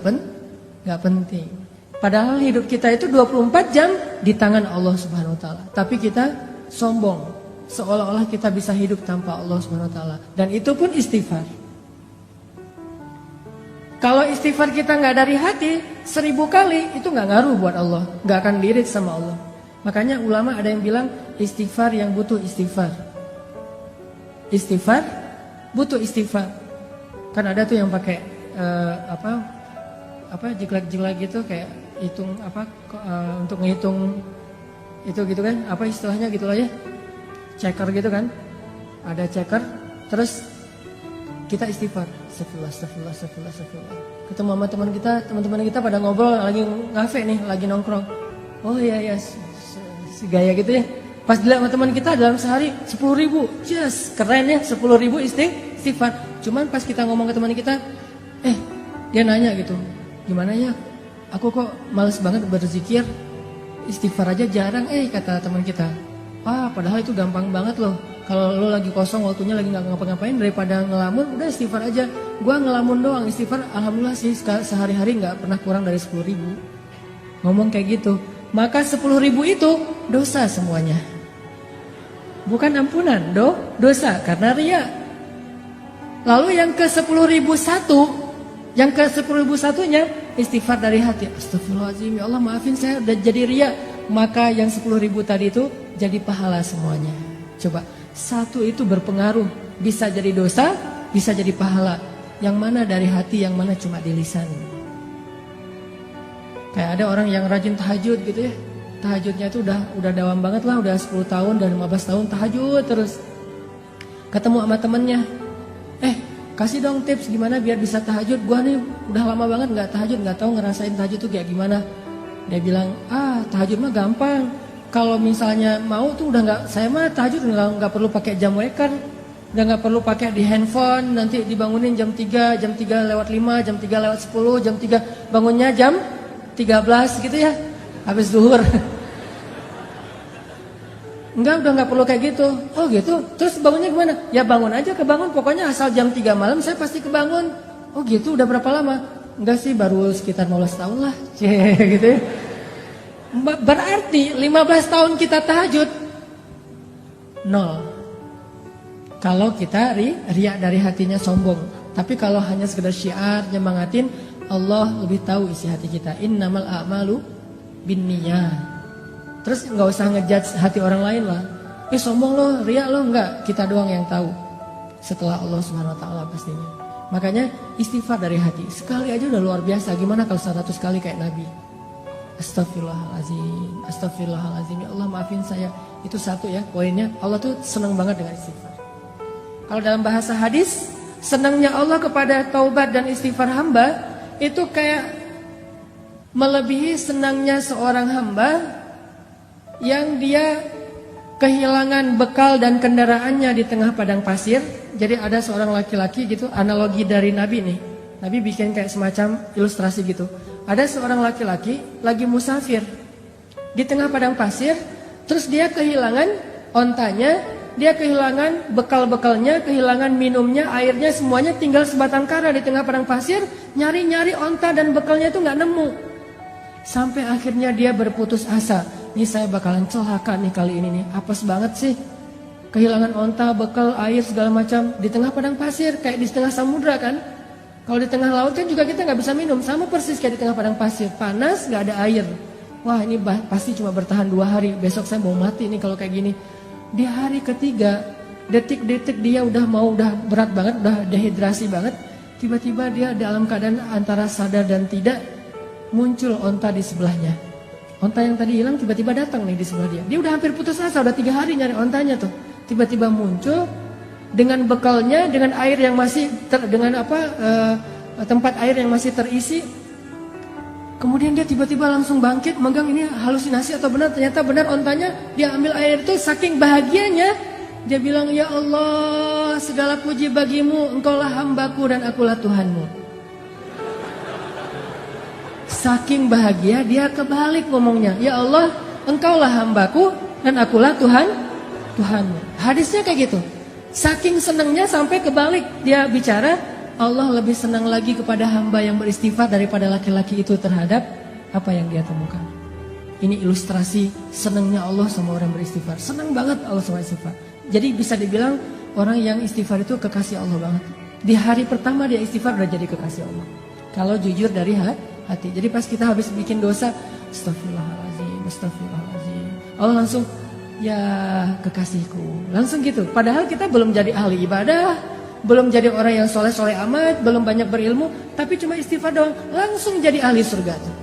penting. Padahal hidup kita itu 24 jam di tangan Allah Subhanahu wa taala. Tapi kita sombong, seolah-olah kita bisa hidup tanpa Allah Subhanahu wa taala. Dan itu pun istighfar. Kalau istighfar kita nggak dari hati, 1000 kali itu nggak ngaruh buat Allah, nggak akan lirik sama Allah. Makanya ulama ada yang bilang istighfar yang butuh istighfar. Istighfar butuh istighfar. Kan ada tuh yang pakai jiglak-jiglak gitu kayak hitung untuk ngitung itu gitu kan, apa istilahnya gitulah ya, checker gitu kan, ada checker, terus kita istighfar, astagfirullah. Ketemu sama teman-teman kita pada ngobrol lagi ngafe nih, lagi nongkrong, oh iya si gaya gitu ya, pas dilihat sama teman kita dalam sehari 10.000, yes keren ya, 10.000 istighfar. Cuman pas kita ngomong ke teman kita, dia nanya gitu, gimana ya, aku kok males banget berzikir, istighfar aja jarang, kata teman kita. Padahal itu gampang banget loh. Kalau lo lagi kosong waktunya lagi nggak ngapa-ngapain, daripada ngelamun, udah istighfar aja. Gua ngelamun doang, istighfar alhamdulillah sih sehari-hari nggak pernah kurang dari 10.000. Ngomong kayak gitu, maka 10.000 itu dosa semuanya. Bukan ampunan, dosa karena riya. Lalu yang ke 10.001, yang ke 10.001-nya istighfar dari hati. Astagfirullahaladzim, ya Allah maafin saya udah jadi riya. Maka yang 10.000 tadi itu jadi pahala semuanya. Coba, satu itu berpengaruh. Bisa jadi dosa, bisa jadi pahala. Yang mana dari hati, yang mana cuma di lisan. Kayak ada orang yang rajin tahajud gitu ya. Tahajudnya itu udah dawam banget lah, udah 10 tahun dan 15 tahun tahajud terus. Ketemu sama temennya, kasih dong tips gimana biar bisa tahajud. Gua nih udah lama banget nggak tahajud, nggak tahu ngerasain tahajud tuh kayak gimana. Dia bilang, tahajud mah gampang. Kalau misalnya mau tuh udah nggak, saya mah tahajud nggak perlu pakai jam waker, udah nggak perlu pakai di handphone. Nanti dibangunin jam 3 lewat 5, jam 3 lewat 10, jam 3 bangunnya jam 13 gitu ya, habis zuhur. Udah nggak perlu kayak gitu. Oh gitu. Terus bangunnya gimana? Ya bangun aja, kebangun. Pokoknya asal jam 3 malam saya pasti kebangun. Oh gitu, udah berapa lama? Enggak sih, baru sekitar 15 tahun lah. Gitu ya. Berarti 15 tahun kita tahajud 0. Kalau kita riak dari hatinya sombong. Tapi kalau hanya sekedar syiar, nyemangatin, Allah lebih tahu isi hati kita. Innamal a'malu binniyat. Terus nggak usah ngejudge hati orang lain lah. Sombong lo, riak lo, enggak. Kita doang yang tahu. Setelah Allah Subhanahu wa taala pastinya. Makanya istighfar dari hati. Sekali aja udah luar biasa. Gimana kalau 100 kali kayak Nabi? Astagfirullahaladzim, astagfirullahaladzim. Ya Allah maafin saya. Itu satu ya poinnya. Allah tuh senang banget dengan istighfar. Kalau dalam bahasa hadis, senangnya Allah kepada taubat dan istighfar hamba itu kayak melebihi senangnya seorang hamba yang dia kehilangan bekal dan kendaraannya di tengah padang pasir. Jadi ada seorang laki-laki gitu, analogi dari Nabi nih. Nabi bikin kayak semacam ilustrasi gitu. Ada seorang laki-laki lagi musafir di tengah padang pasir, terus dia kehilangan ontanya, dia kehilangan bekal-bekalnya, kehilangan minumnya, airnya, semuanya tinggal sebatang kara di tengah padang pasir, nyari-nyari onta dan bekalnya itu nggak nemu. Sampai akhirnya dia berputus asa. Ini saya bakalan celaka nih kali ini nih. Apes banget sih. Kehilangan onta, bekal, air segala macam di tengah padang pasir, kayak di tengah samudra kan. Kalau di tengah laut kan juga kita nggak bisa minum, sama persis kayak di tengah padang pasir, panas nggak ada air. Wah ini pasti cuma bertahan 2 hari. Besok saya mau mati nih kalau kayak gini. Di hari ketiga, detik-detik dia udah berat banget, udah dehidrasi banget. Tiba-tiba dia dalam keadaan antara sadar dan tidak, muncul onta di sebelahnya. Onta yang tadi hilang tiba-tiba datang nih di sebelah dia. Dia udah hampir putus asa, udah 3 hari nyari ontanya tuh. Tiba-tiba muncul dengan bekalnya, dengan air yang masih tempat air yang masih terisi. Kemudian dia tiba-tiba langsung bangkit, megang, ini halusinasi atau benar? Ternyata benar ontanya. Dia ambil air itu, saking bahagianya dia bilang, ya Allah, segala puji bagimu, engkaulah hambaku dan akulah Tuhanmu. Saking bahagia dia kebalik ngomongnya, ya Allah, engkaulah hambaku dan akulah Tuhanmu. Hadisnya kayak gitu. Saking senangnya sampai kebalik dia bicara, Allah lebih senang lagi kepada hamba yang beristighfar daripada laki-laki itu terhadap apa yang dia temukan. Ini ilustrasi senangnya Allah sama orang beristighfar. Senang banget Allah sama istighfar. Jadi bisa dibilang orang yang istighfar itu kekasih Allah banget. Di hari pertama dia istighfar udah jadi kekasih Allah. Kalau jujur dari hati. Jadi pas kita habis bikin dosa, astagfirullahaladzim, astagfirullahaladzim, Allah langsung, ya kekasihku. Langsung gitu. Padahal kita belum jadi ahli ibadah, belum jadi orang yang soleh-soleh amat, belum banyak berilmu, tapi cuma istighfar doang, langsung jadi ahli surga tuh.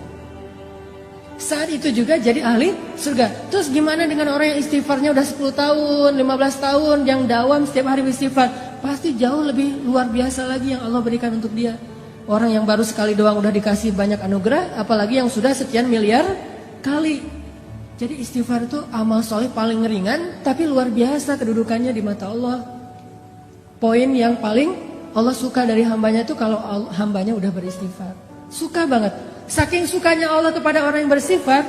Saat itu juga jadi ahli surga. Terus gimana dengan orang yang istighfarnya udah 10 tahun, 15 tahun, yang dawam setiap hari istighfar? Pasti jauh lebih luar biasa lagi yang Allah berikan untuk dia. Orang yang baru sekali doang udah dikasih banyak anugerah, apalagi yang sudah sekian miliar kali. Jadi istighfar itu amal soleh paling ringan, tapi luar biasa kedudukannya di mata Allah. Poin yang paling Allah suka dari hambanya itu kalau hambanya udah beristighfar. Suka banget. Saking sukanya Allah kepada orang yang bersifat,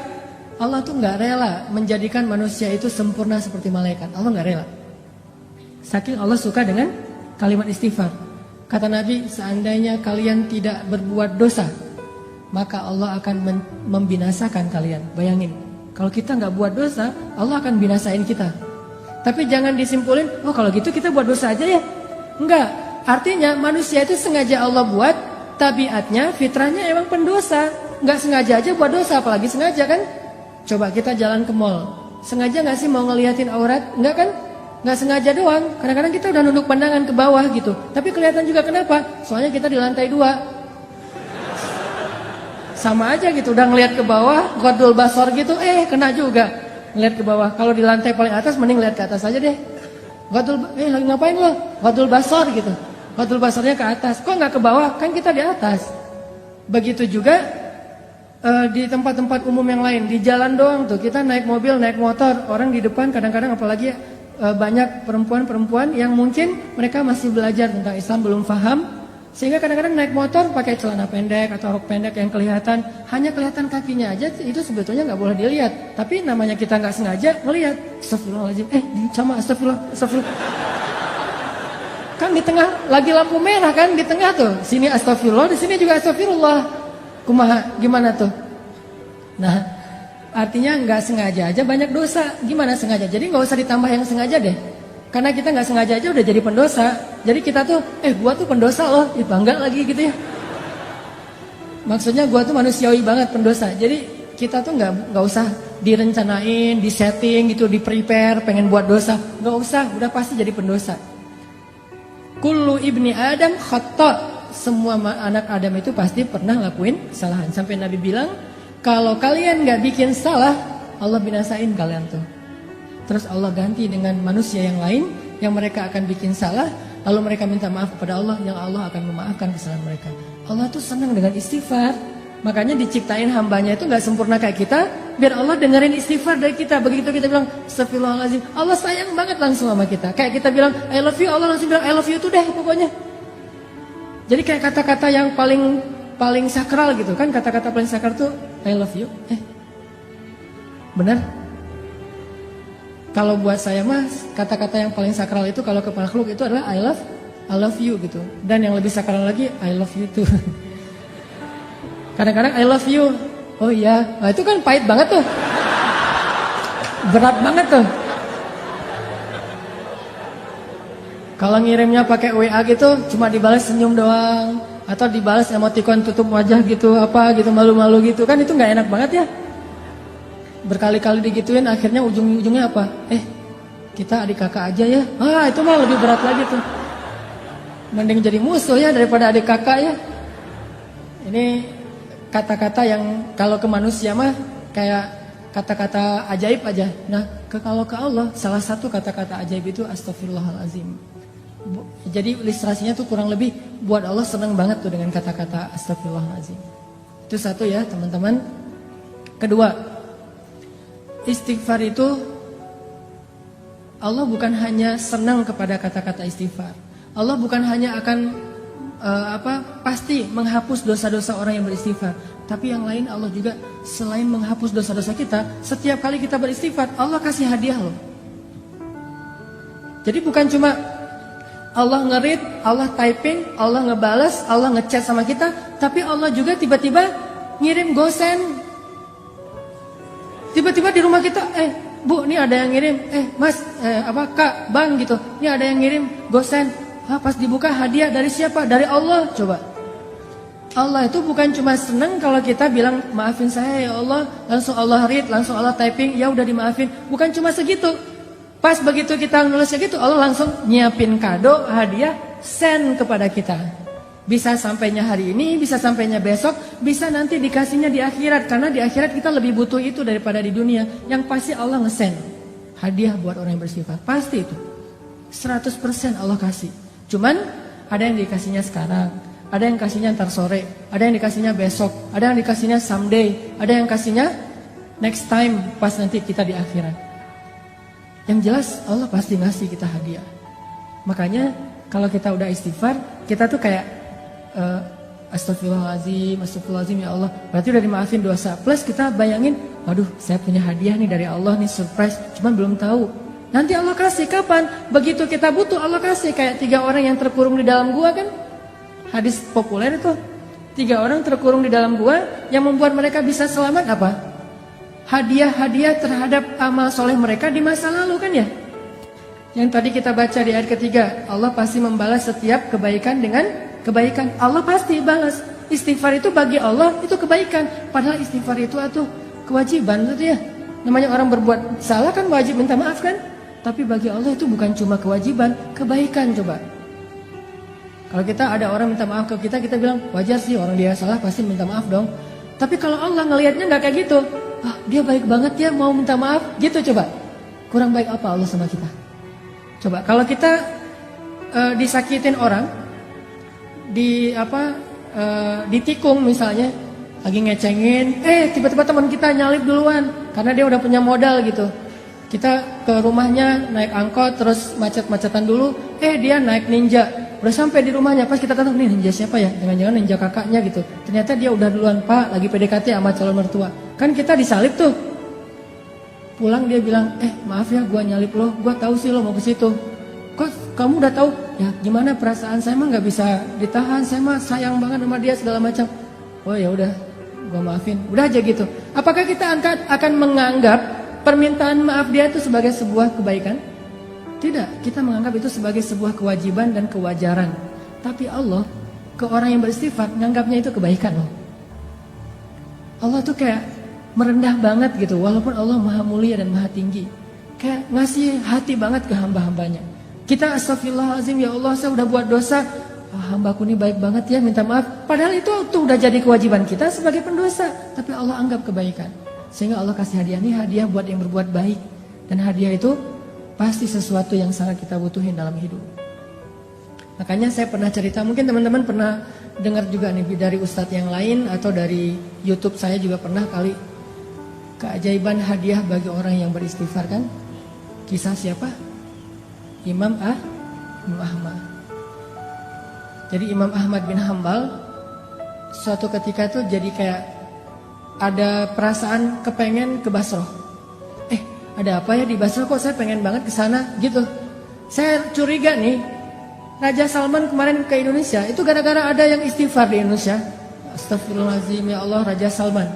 Allah tuh gak rela menjadikan manusia itu sempurna seperti malaikat. Allah gak rela. Saking Allah suka dengan kalimat istighfar. Kata Nabi, seandainya kalian tidak berbuat dosa, maka Allah akan membinasakan kalian. Bayangin, kalau kita gak buat dosa, Allah akan binasain kita. Tapi jangan disimpulin, oh kalau gitu kita buat dosa aja ya. Enggak, artinya manusia itu sengaja Allah buat, tabiatnya, fitrahnya emang pendosa. Nggak sengaja aja buat dosa, apalagi sengaja kan. Coba kita jalan ke mall, sengaja nggak sih mau ngeliatin aurat? Nggak kan? Nggak sengaja doang. Kadang-kadang kita udah nunduk pandangan ke bawah gitu, tapi kelihatan juga. Kenapa? Soalnya kita di lantai 2. Sama aja gitu, udah ngeliat ke bawah, ghodul basor gitu, kena juga ngeliat ke bawah. Kalau di lantai paling atas, mending lihat ke atas aja deh. Lagi ngapain lo? Ghodul basor gitu. Ghodul basarnya ke atas, kok nggak ke bawah? Kan kita di atas. Begitu juga di tempat-tempat umum yang lain, di jalan doang tuh kita naik mobil, naik motor, orang di depan kadang-kadang apalagi banyak perempuan-perempuan yang mungkin mereka masih belajar tentang Islam, belum paham, sehingga kadang-kadang naik motor pakai celana pendek atau rok pendek yang kelihatan, hanya kelihatan kakinya aja, itu sebetulnya nggak boleh dilihat. Tapi namanya kita nggak sengaja melihat, astagfirullahaladzim, sama astagfirullah. Kan di tengah lagi lampu merah kan, di tengah tuh. Sini astagfirullah, di sini juga astagfirullah. Kumaha, gimana tuh? Nah, artinya nggak sengaja aja banyak dosa. Gimana sengaja? Jadi nggak usah ditambah yang sengaja deh. Karena kita nggak sengaja aja udah jadi pendosa. Jadi kita tuh, gua tuh pendosa loh, bangga lagi gitu ya. Maksudnya gua tuh manusiawi banget pendosa. Jadi kita tuh nggak usah direncanain, disetting gitu, di prepare pengen buat dosa. Nggak usah, udah pasti jadi pendosa. Kullu ibni Adam khata'. Semua anak Adam itu pasti pernah lakuin kesalahan. Sampai Nabi bilang, kalau kalian gak bikin salah, Allah binasain kalian tuh. Terus Allah ganti dengan manusia yang lain, yang mereka akan bikin salah, lalu mereka minta maaf kepada Allah, yang Allah akan memaafkan kesalahan mereka. Allah tuh senang dengan istighfar. Makanya diciptain hambanya itu gak sempurna kayak kita, biar Allah dengerin istighfar dari kita. Begitu kita bilang astagfirullahaladzim, Allah sayang banget langsung sama kita. Kayak kita bilang I love you, Allah langsung bilang I love you tuh deh pokoknya. Jadi kayak kata-kata yang paling sakral gitu kan. Kata-kata paling sakral tuh I love you. Benar? Kalau buat saya mah kata-kata yang paling sakral itu kalau ke makhluk itu adalah I love you gitu. Dan yang lebih sakral lagi I love you too. Kadang-kadang I love you. Oh iya, nah, itu kan pahit banget tuh. Berat banget tuh. Kalau ngirimnya pakai WA gitu, cuma dibalas senyum doang, atau dibalas emoticon tutup wajah gitu, apa gitu, malu-malu gitu, kan itu nggak enak banget ya. Berkali-kali digituin, akhirnya ujung-ujungnya apa? Kita adik kakak aja ya. Itu mah lebih berat lagi tuh. Mending jadi musuh ya daripada adik kakak ya. Ini kata-kata yang kalau ke manusia mah kayak kata-kata ajaib aja. Nah, kalau ke Allah salah satu kata-kata ajaib itu astagfirullahalazim. Jadi ilustrasinya tuh kurang lebih buat Allah senang banget tuh dengan kata-kata astagfirullahalazim. Itu satu ya teman-teman. Kedua, istighfar itu Allah bukan hanya senang kepada kata-kata istighfar. Allah bukan hanya akan pasti menghapus dosa-dosa orang yang beristighfar, tapi yang lain Allah juga selain menghapus dosa-dosa kita, setiap kali kita beristighfar Allah kasih hadiah loh. Jadi bukan cuma Allah nge-read, Allah typing, Allah ngebales, Allah ngechat sama kita, tapi Allah juga tiba-tiba ngirim gosen. Tiba-tiba di rumah kita, Bu, ini ada yang ngirim, Mas, Kak, Bang gitu, ini ada yang ngirim gosen. Pas dibuka hadiah dari siapa? Dari Allah. Coba. Allah itu bukan cuma senang kalau kita bilang maafin saya ya Allah, langsung Allah read, langsung Allah typing, ya udah dimaafin. Bukan cuma segitu. Pas begitu kita nulisnya gitu, Allah langsung nyiapin kado, hadiah, send kepada kita. Bisa sampainya hari ini, bisa sampainya besok, bisa nanti dikasihnya di akhirat. Karena di akhirat kita lebih butuh itu daripada di dunia. Yang pasti Allah nge-send hadiah buat orang yang bersifat. Pasti itu 100% Allah kasih. Cuman ada yang dikasihnya sekarang, ada yang kasihnya ntar sore, ada yang dikasihnya besok, ada yang dikasihnya someday, ada yang kasihnya next time pas nanti kita di akhirat. Yang jelas Allah pasti ngasih kita hadiah. Makanya kalau kita udah istighfar, kita tuh kayak astagfirullahaladzim ya Allah. Berarti udah dimaafin dosa. Plus kita bayangin, waduh saya punya hadiah nih dari Allah nih, surprise. Cuman belum tahu. Nanti Allah kasih kapan? Begitu kita butuh Allah kasih. Kayak 3 orang yang terkurung di dalam gua kan. Hadis populer itu. 3 orang terkurung di dalam gua. Yang membuat mereka bisa selamat apa? Hadiah-hadiah terhadap amal soleh mereka di masa lalu kan ya. Yang tadi kita baca di ayat ketiga, Allah pasti membalas setiap kebaikan dengan kebaikan. Allah pasti balas. Istighfar itu bagi Allah itu kebaikan. Padahal istighfar itu kewajiban gitu ya. Namanya orang berbuat salah kan wajib minta maaf kan. Tapi bagi Allah itu bukan cuma kewajiban, kebaikan coba. Kalau kita ada orang minta maaf ke kita, kita bilang wajar sih orang dia salah pasti minta maaf dong. Tapi kalau Allah ngelihatnya nggak kayak gitu. Dia baik banget ya mau minta maaf gitu coba. Kurang baik apa Allah sama kita? Coba kalau kita disakitin orang, ditikung misalnya, lagi ngecengin, tiba-tiba teman kita nyalip duluan karena dia udah punya modal gitu. Kita ke rumahnya naik angkot terus macet-macetan dulu, dia naik ninja. Udah sampai di rumahnya, pas kita tanya nih ninja siapa ya? Jangan-jangan ninja kakaknya gitu. Ternyata dia udah duluan, Pak, lagi PDKT sama calon mertua. Kan kita disalip tuh. Pulang dia bilang, maaf ya gua nyalip lo, gua tahu sih lo mau ke situ. Kok kamu udah tahu? Ya gimana perasaan saya mah nggak bisa ditahan, saya mah sayang banget sama dia segala macam. Oh ya udah, gua maafin. Udah aja gitu. Apakah kita akan menganggap permintaan maaf dia itu sebagai sebuah kebaikan? Tidak, kita menganggap itu sebagai sebuah kewajiban dan kewajaran. Tapi Allah ke orang yang beristighfar menganggapnya itu kebaikan loh. Allah tuh kayak merendah banget gitu, walaupun Allah maha mulia dan maha tinggi. Kayak ngasih hati banget ke hamba-hambanya. Kita astagfirullahaladzim ya Allah saya udah buat dosa. Hambaku ini baik banget ya minta maaf. Padahal itu tuh udah jadi kewajiban kita sebagai pendosa. Tapi Allah anggap kebaikan. Sehingga Allah kasih hadiah ini hadiah buat yang berbuat baik. Dan hadiah itu pasti sesuatu yang sangat kita butuhin dalam hidup. Makanya saya pernah cerita, mungkin teman-teman pernah dengar juga nih dari ustadz yang lain atau dari YouTube saya juga pernah kali. Keajaiban hadiah bagi orang yang beristighfar kan. Kisah siapa? Imam Ahmad. Jadi Imam Ahmad bin Hambal suatu ketika tuh jadi kayak ada perasaan kepengen ke Basrah. Ada apa ya di Basrah kok saya pengen banget ke sana gitu. Saya curiga nih, Raja Salman kemarin ke Indonesia itu gara-gara ada yang istighfar di Indonesia. Astagfirullahaladzim ya Allah Raja Salman.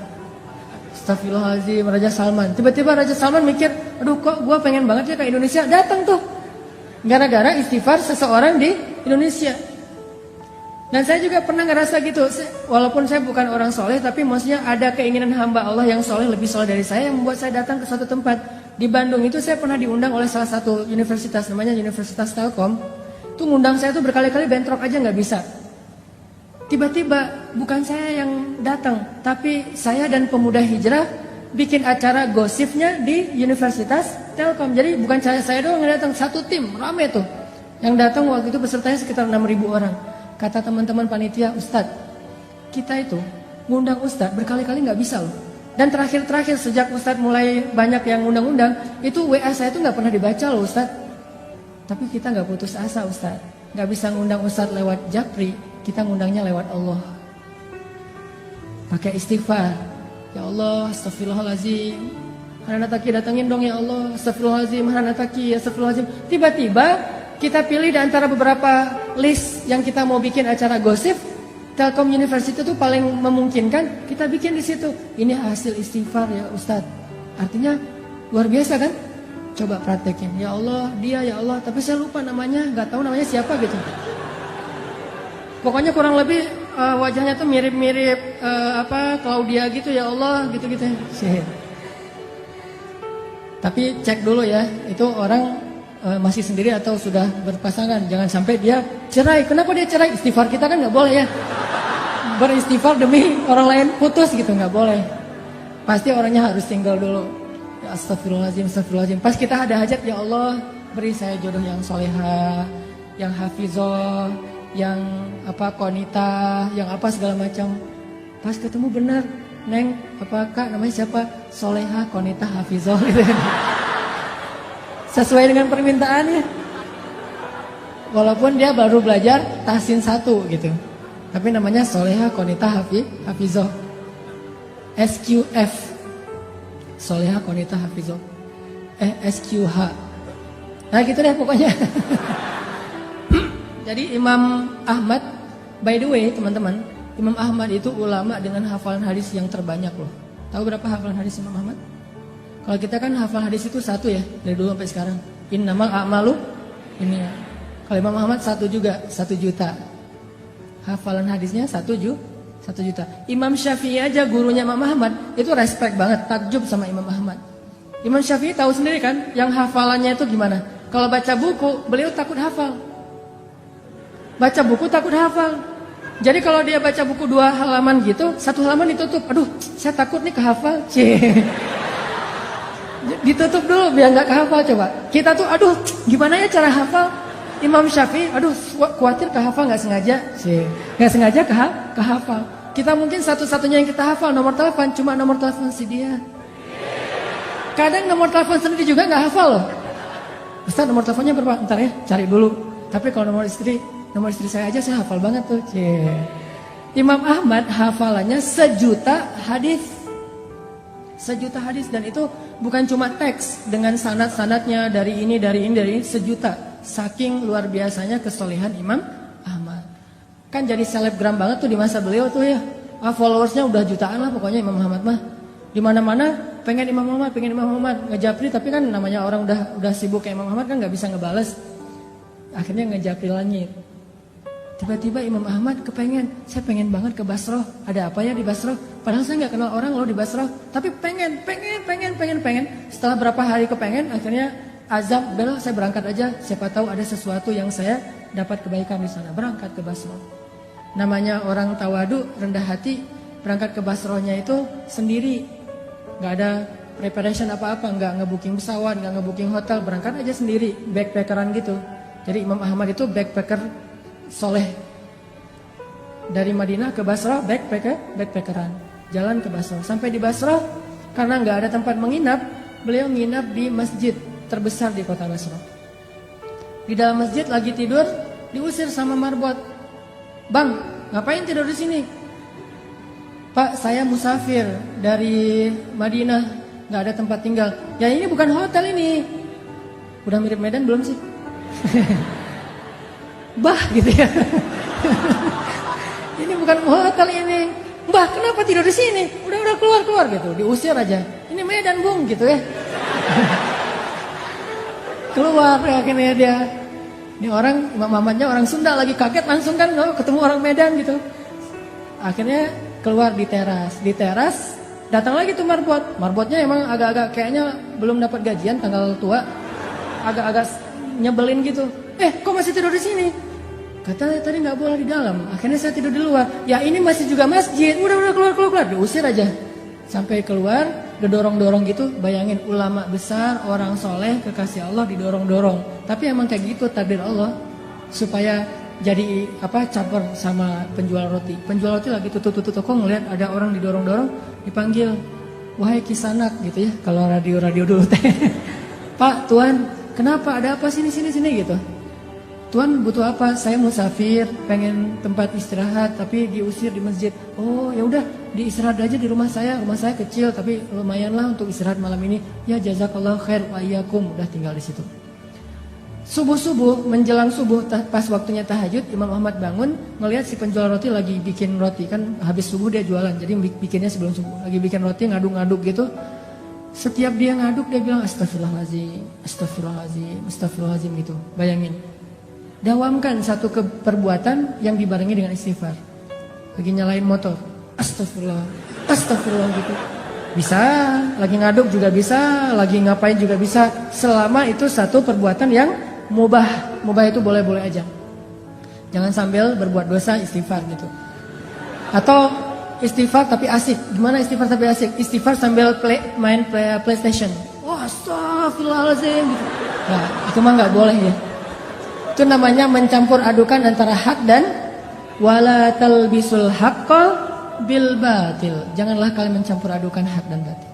Astagfirullahaladzim Raja Salman. Tiba-tiba Raja Salman mikir, aduh kok gue pengen banget ya ke Indonesia. Datang tuh. Gara-gara istighfar seseorang di Indonesia. Dan saya juga pernah ngerasa gitu, walaupun saya bukan orang soleh, tapi maksudnya ada keinginan hamba Allah yang soleh, lebih soleh dari saya, yang membuat saya datang ke suatu tempat. Di Bandung itu saya pernah diundang oleh salah satu universitas, namanya Universitas Telkom. Itu ngundang saya tuh berkali-kali bentrok aja nggak bisa. Tiba-tiba bukan saya yang datang, tapi saya dan pemuda hijrah bikin acara gosipnya di Universitas Telkom. Jadi bukan saya doang yang datang, satu tim, rame tuh. Yang datang waktu itu pesertanya sekitar 6.000 orang. Kata teman-teman panitia, Ustadz, kita itu ngundang Ustadz berkali-kali nggak bisa loh. Dan terakhir-terakhir sejak Ustadz mulai banyak yang undang-undang, itu WA saya tuh nggak pernah dibaca loh Ustadz. Tapi kita nggak putus asa Ustadz. Nggak bisa ngundang Ustadz lewat Japri, kita ngundangnya lewat Allah. Pakai istighfar. Ya Allah, astagfirullahaladzim. Hananataki datengin dong ya Allah, astagfirullahaladzim, Hananataki, astagfirullahaladzim. Tiba-tiba kita pilih di antara beberapa list yang kita mau bikin acara gosip, Telkom University itu paling memungkinkan, kita bikin di situ. Ini hasil istighfar ya Ustadz. Artinya luar biasa kan? Coba praktekin. Ya Allah, dia ya Allah, tapi saya lupa namanya, nggak tahu namanya siapa gitu. Pokoknya kurang lebih wajahnya tuh mirip-mirip Claudia gitu ya Allah, gitu-gitu. Tapi cek dulu ya, itu orang masih sendiri atau sudah berpasangan. Jangan sampai dia cerai. Kenapa dia cerai? Istighfar kita kan nggak boleh ya. Beristighfar demi orang lain putus gitu, nggak boleh. Pasti orangnya harus single dulu. Ya astagfirullahaladzim, astagfirullahaladzim. Pas kita ada hajat, ya Allah beri saya jodoh yang soleha, yang hafizah, yang konita, yang apa segala macam. Pas ketemu benar, Neng, kak namanya siapa? Soleha, konita, hafizah gitu. Sesuai dengan permintaannya. Walaupun dia baru belajar tahsin 1 gitu. Tapi namanya Soleha, konita, hafizah. SQF. Soleha, konita, hafizah. SQH. Nah gitu deh pokoknya. Jadi Imam Ahmad, by the way teman-teman, Imam Ahmad itu ulama dengan hafalan hadis yang terbanyak loh. Tahu berapa hafalan hadis Imam Ahmad? Kalau kita kan hafal hadis itu 1 ya, dari dulu sampai sekarang. Innamal a'malu ini ya. Kalau Imam Ahmad 1 juga, 1 juta. Hafalan hadisnya 1 juta. Imam Syafi'i aja gurunya Imam Ahmad itu respect banget, takjub sama Imam Ahmad. Imam Syafi'i tahu sendiri kan, yang hafalannya itu gimana? Kalau baca buku, beliau takut hafal. Baca buku takut hafal. Jadi kalau dia baca buku 2 halaman gitu, 1 halaman ditutup. Aduh, saya takut nih kehafal. Ditutup dulu biar nggak kehafal coba. Kita tuh, aduh, gimana ya cara hafal? Imam Syafi'i, aduh, khawatir kehafal nggak sengaja. Nggak sengaja kehafal. Kita mungkin satu-satunya yang kita hafal nomor telepon, cuma nomor telepon si dia. Kadang nomor telepon sendiri juga nggak hafal loh. Ustaz, nomor teleponnya berapa? Ntar ya, cari dulu. Tapi kalau nomor istri saya aja saya hafal banget tuh. Imam Ahmad hafalannya 1 juta hadis. 1 juta hadis, dan itu bukan cuma teks dengan sanad-sanadnya dari ini 1 juta. Saking luar biasanya kesolehan Imam Ahmad. Kan jadi selebgram banget tuh di masa beliau tuh ya. Followersnya udah jutaan lah pokoknya Imam Ahmad mah. Di mana-mana pengen Imam Ahmad, ngejapri, tapi kan namanya orang udah sibuk kayak Imam Ahmad kan nggak bisa ngebales. Akhirnya ngejapri langit. Tiba-tiba Imam Ahmad saya pengen banget ke Basrah. Ada apa ya di Basrah? Padahal saya nggak kenal orang loh di Basrah. Tapi pengen. Setelah berapa hari kepengen, akhirnya azam, bel saya berangkat aja. Siapa tahu ada sesuatu yang saya dapat kebaikan di sana. Berangkat ke Basrah. Namanya orang tawadu, rendah hati. Berangkat ke Basrahnya itu sendiri. Nggak ada preparation apa-apa. Nggak ngebooking pesawat, nggak ngebooking hotel. Berangkat aja sendiri, backpackeran gitu. Jadi Imam Ahmad itu backpacker soleh. Dari Madinah ke Basrah backpackeran, jalan ke Basrah. Sampai di Basrah, karena nggak ada tempat menginap, beliau nginap di masjid terbesar di kota Basrah. Di dalam masjid lagi tidur, diusir sama marbot. Bang, ngapain tidur di sini? Pak, saya musafir dari Madinah, nggak ada tempat tinggal. Ya ini bukan hotel ini. Udah mirip Medan belum sih? Bah gitu ya. Ini bukan hotel ini. Mbah, kenapa tidur di sini? Udah keluar gitu. Diusir aja. Ini Medan, Bung, gitu ya. Keluar akhirnya dia. Ini orang Imam Ahmadnya orang Sunda lagi kaget langsung kan ketemu orang Medan gitu. Akhirnya keluar di teras. Di teras datang lagi tuh marbot. Marbotnya emang agak-agak kayaknya belum dapat gajian tanggal tua. Agak-agak nyebelin gitu. Kok masih tidur di sini? Katanya tadi nggak boleh di dalam. Akhirnya saya tidur di luar. Ya ini masih juga masjid. Udah keluar. Diusir aja. Sampai keluar, didorong-dorong gitu. Bayangin ulama besar, orang soleh, kekasih Allah didorong-dorong. Tapi emang kayak gitu takdir Allah. Supaya jadi caper sama penjual roti. Penjual roti lagi tutup toko ngeliat ada orang didorong-dorong, dipanggil. Wahai kisanak gitu ya. Kalau radio dulu teh. Pak, Tuan, kenapa ada apa sini gitu. Tuan butuh apa? Saya musafir, pengen tempat istirahat tapi diusir di masjid. Oh ya udah, diistirahat aja di rumah saya. Rumah saya kecil tapi lumayan lah untuk istirahat malam ini. Ya jazakallahu khair wa iyyakum. Udah tinggal di situ. Subuh-subuh, menjelang subuh pas waktunya tahajud, Imam Ahmad bangun ngelihat si penjual roti lagi bikin roti, kan habis subuh dia jualan. Jadi bikinnya sebelum subuh. Lagi bikin roti ngaduk-ngaduk gitu. Setiap dia ngaduk dia bilang astagfirullahalazim, astagfirullahalazim, astagfirullahalazim gitu. Bayangin. Dawamkan satu perbuatan yang dibarengi dengan istighfar. Lagi nyalain motor, astagfirullah, astagfirullah gitu. Bisa, lagi ngaduk juga bisa, lagi ngapain juga bisa. Selama itu satu perbuatan yang mubah. Mubah itu boleh-boleh aja. Jangan sambil berbuat dosa istighfar gitu. Atau istighfar tapi asik. Gimana istighfar tapi asik? Istighfar sambil main PlayStation. Wah, astagfirullahaladzim gitu. Nah, itu mah nggak boleh ya. Itu namanya mencampur adukan antara hak dan wala talbisul haqqa bil batil. Janganlah kalian mencampur adukan hak dan batil.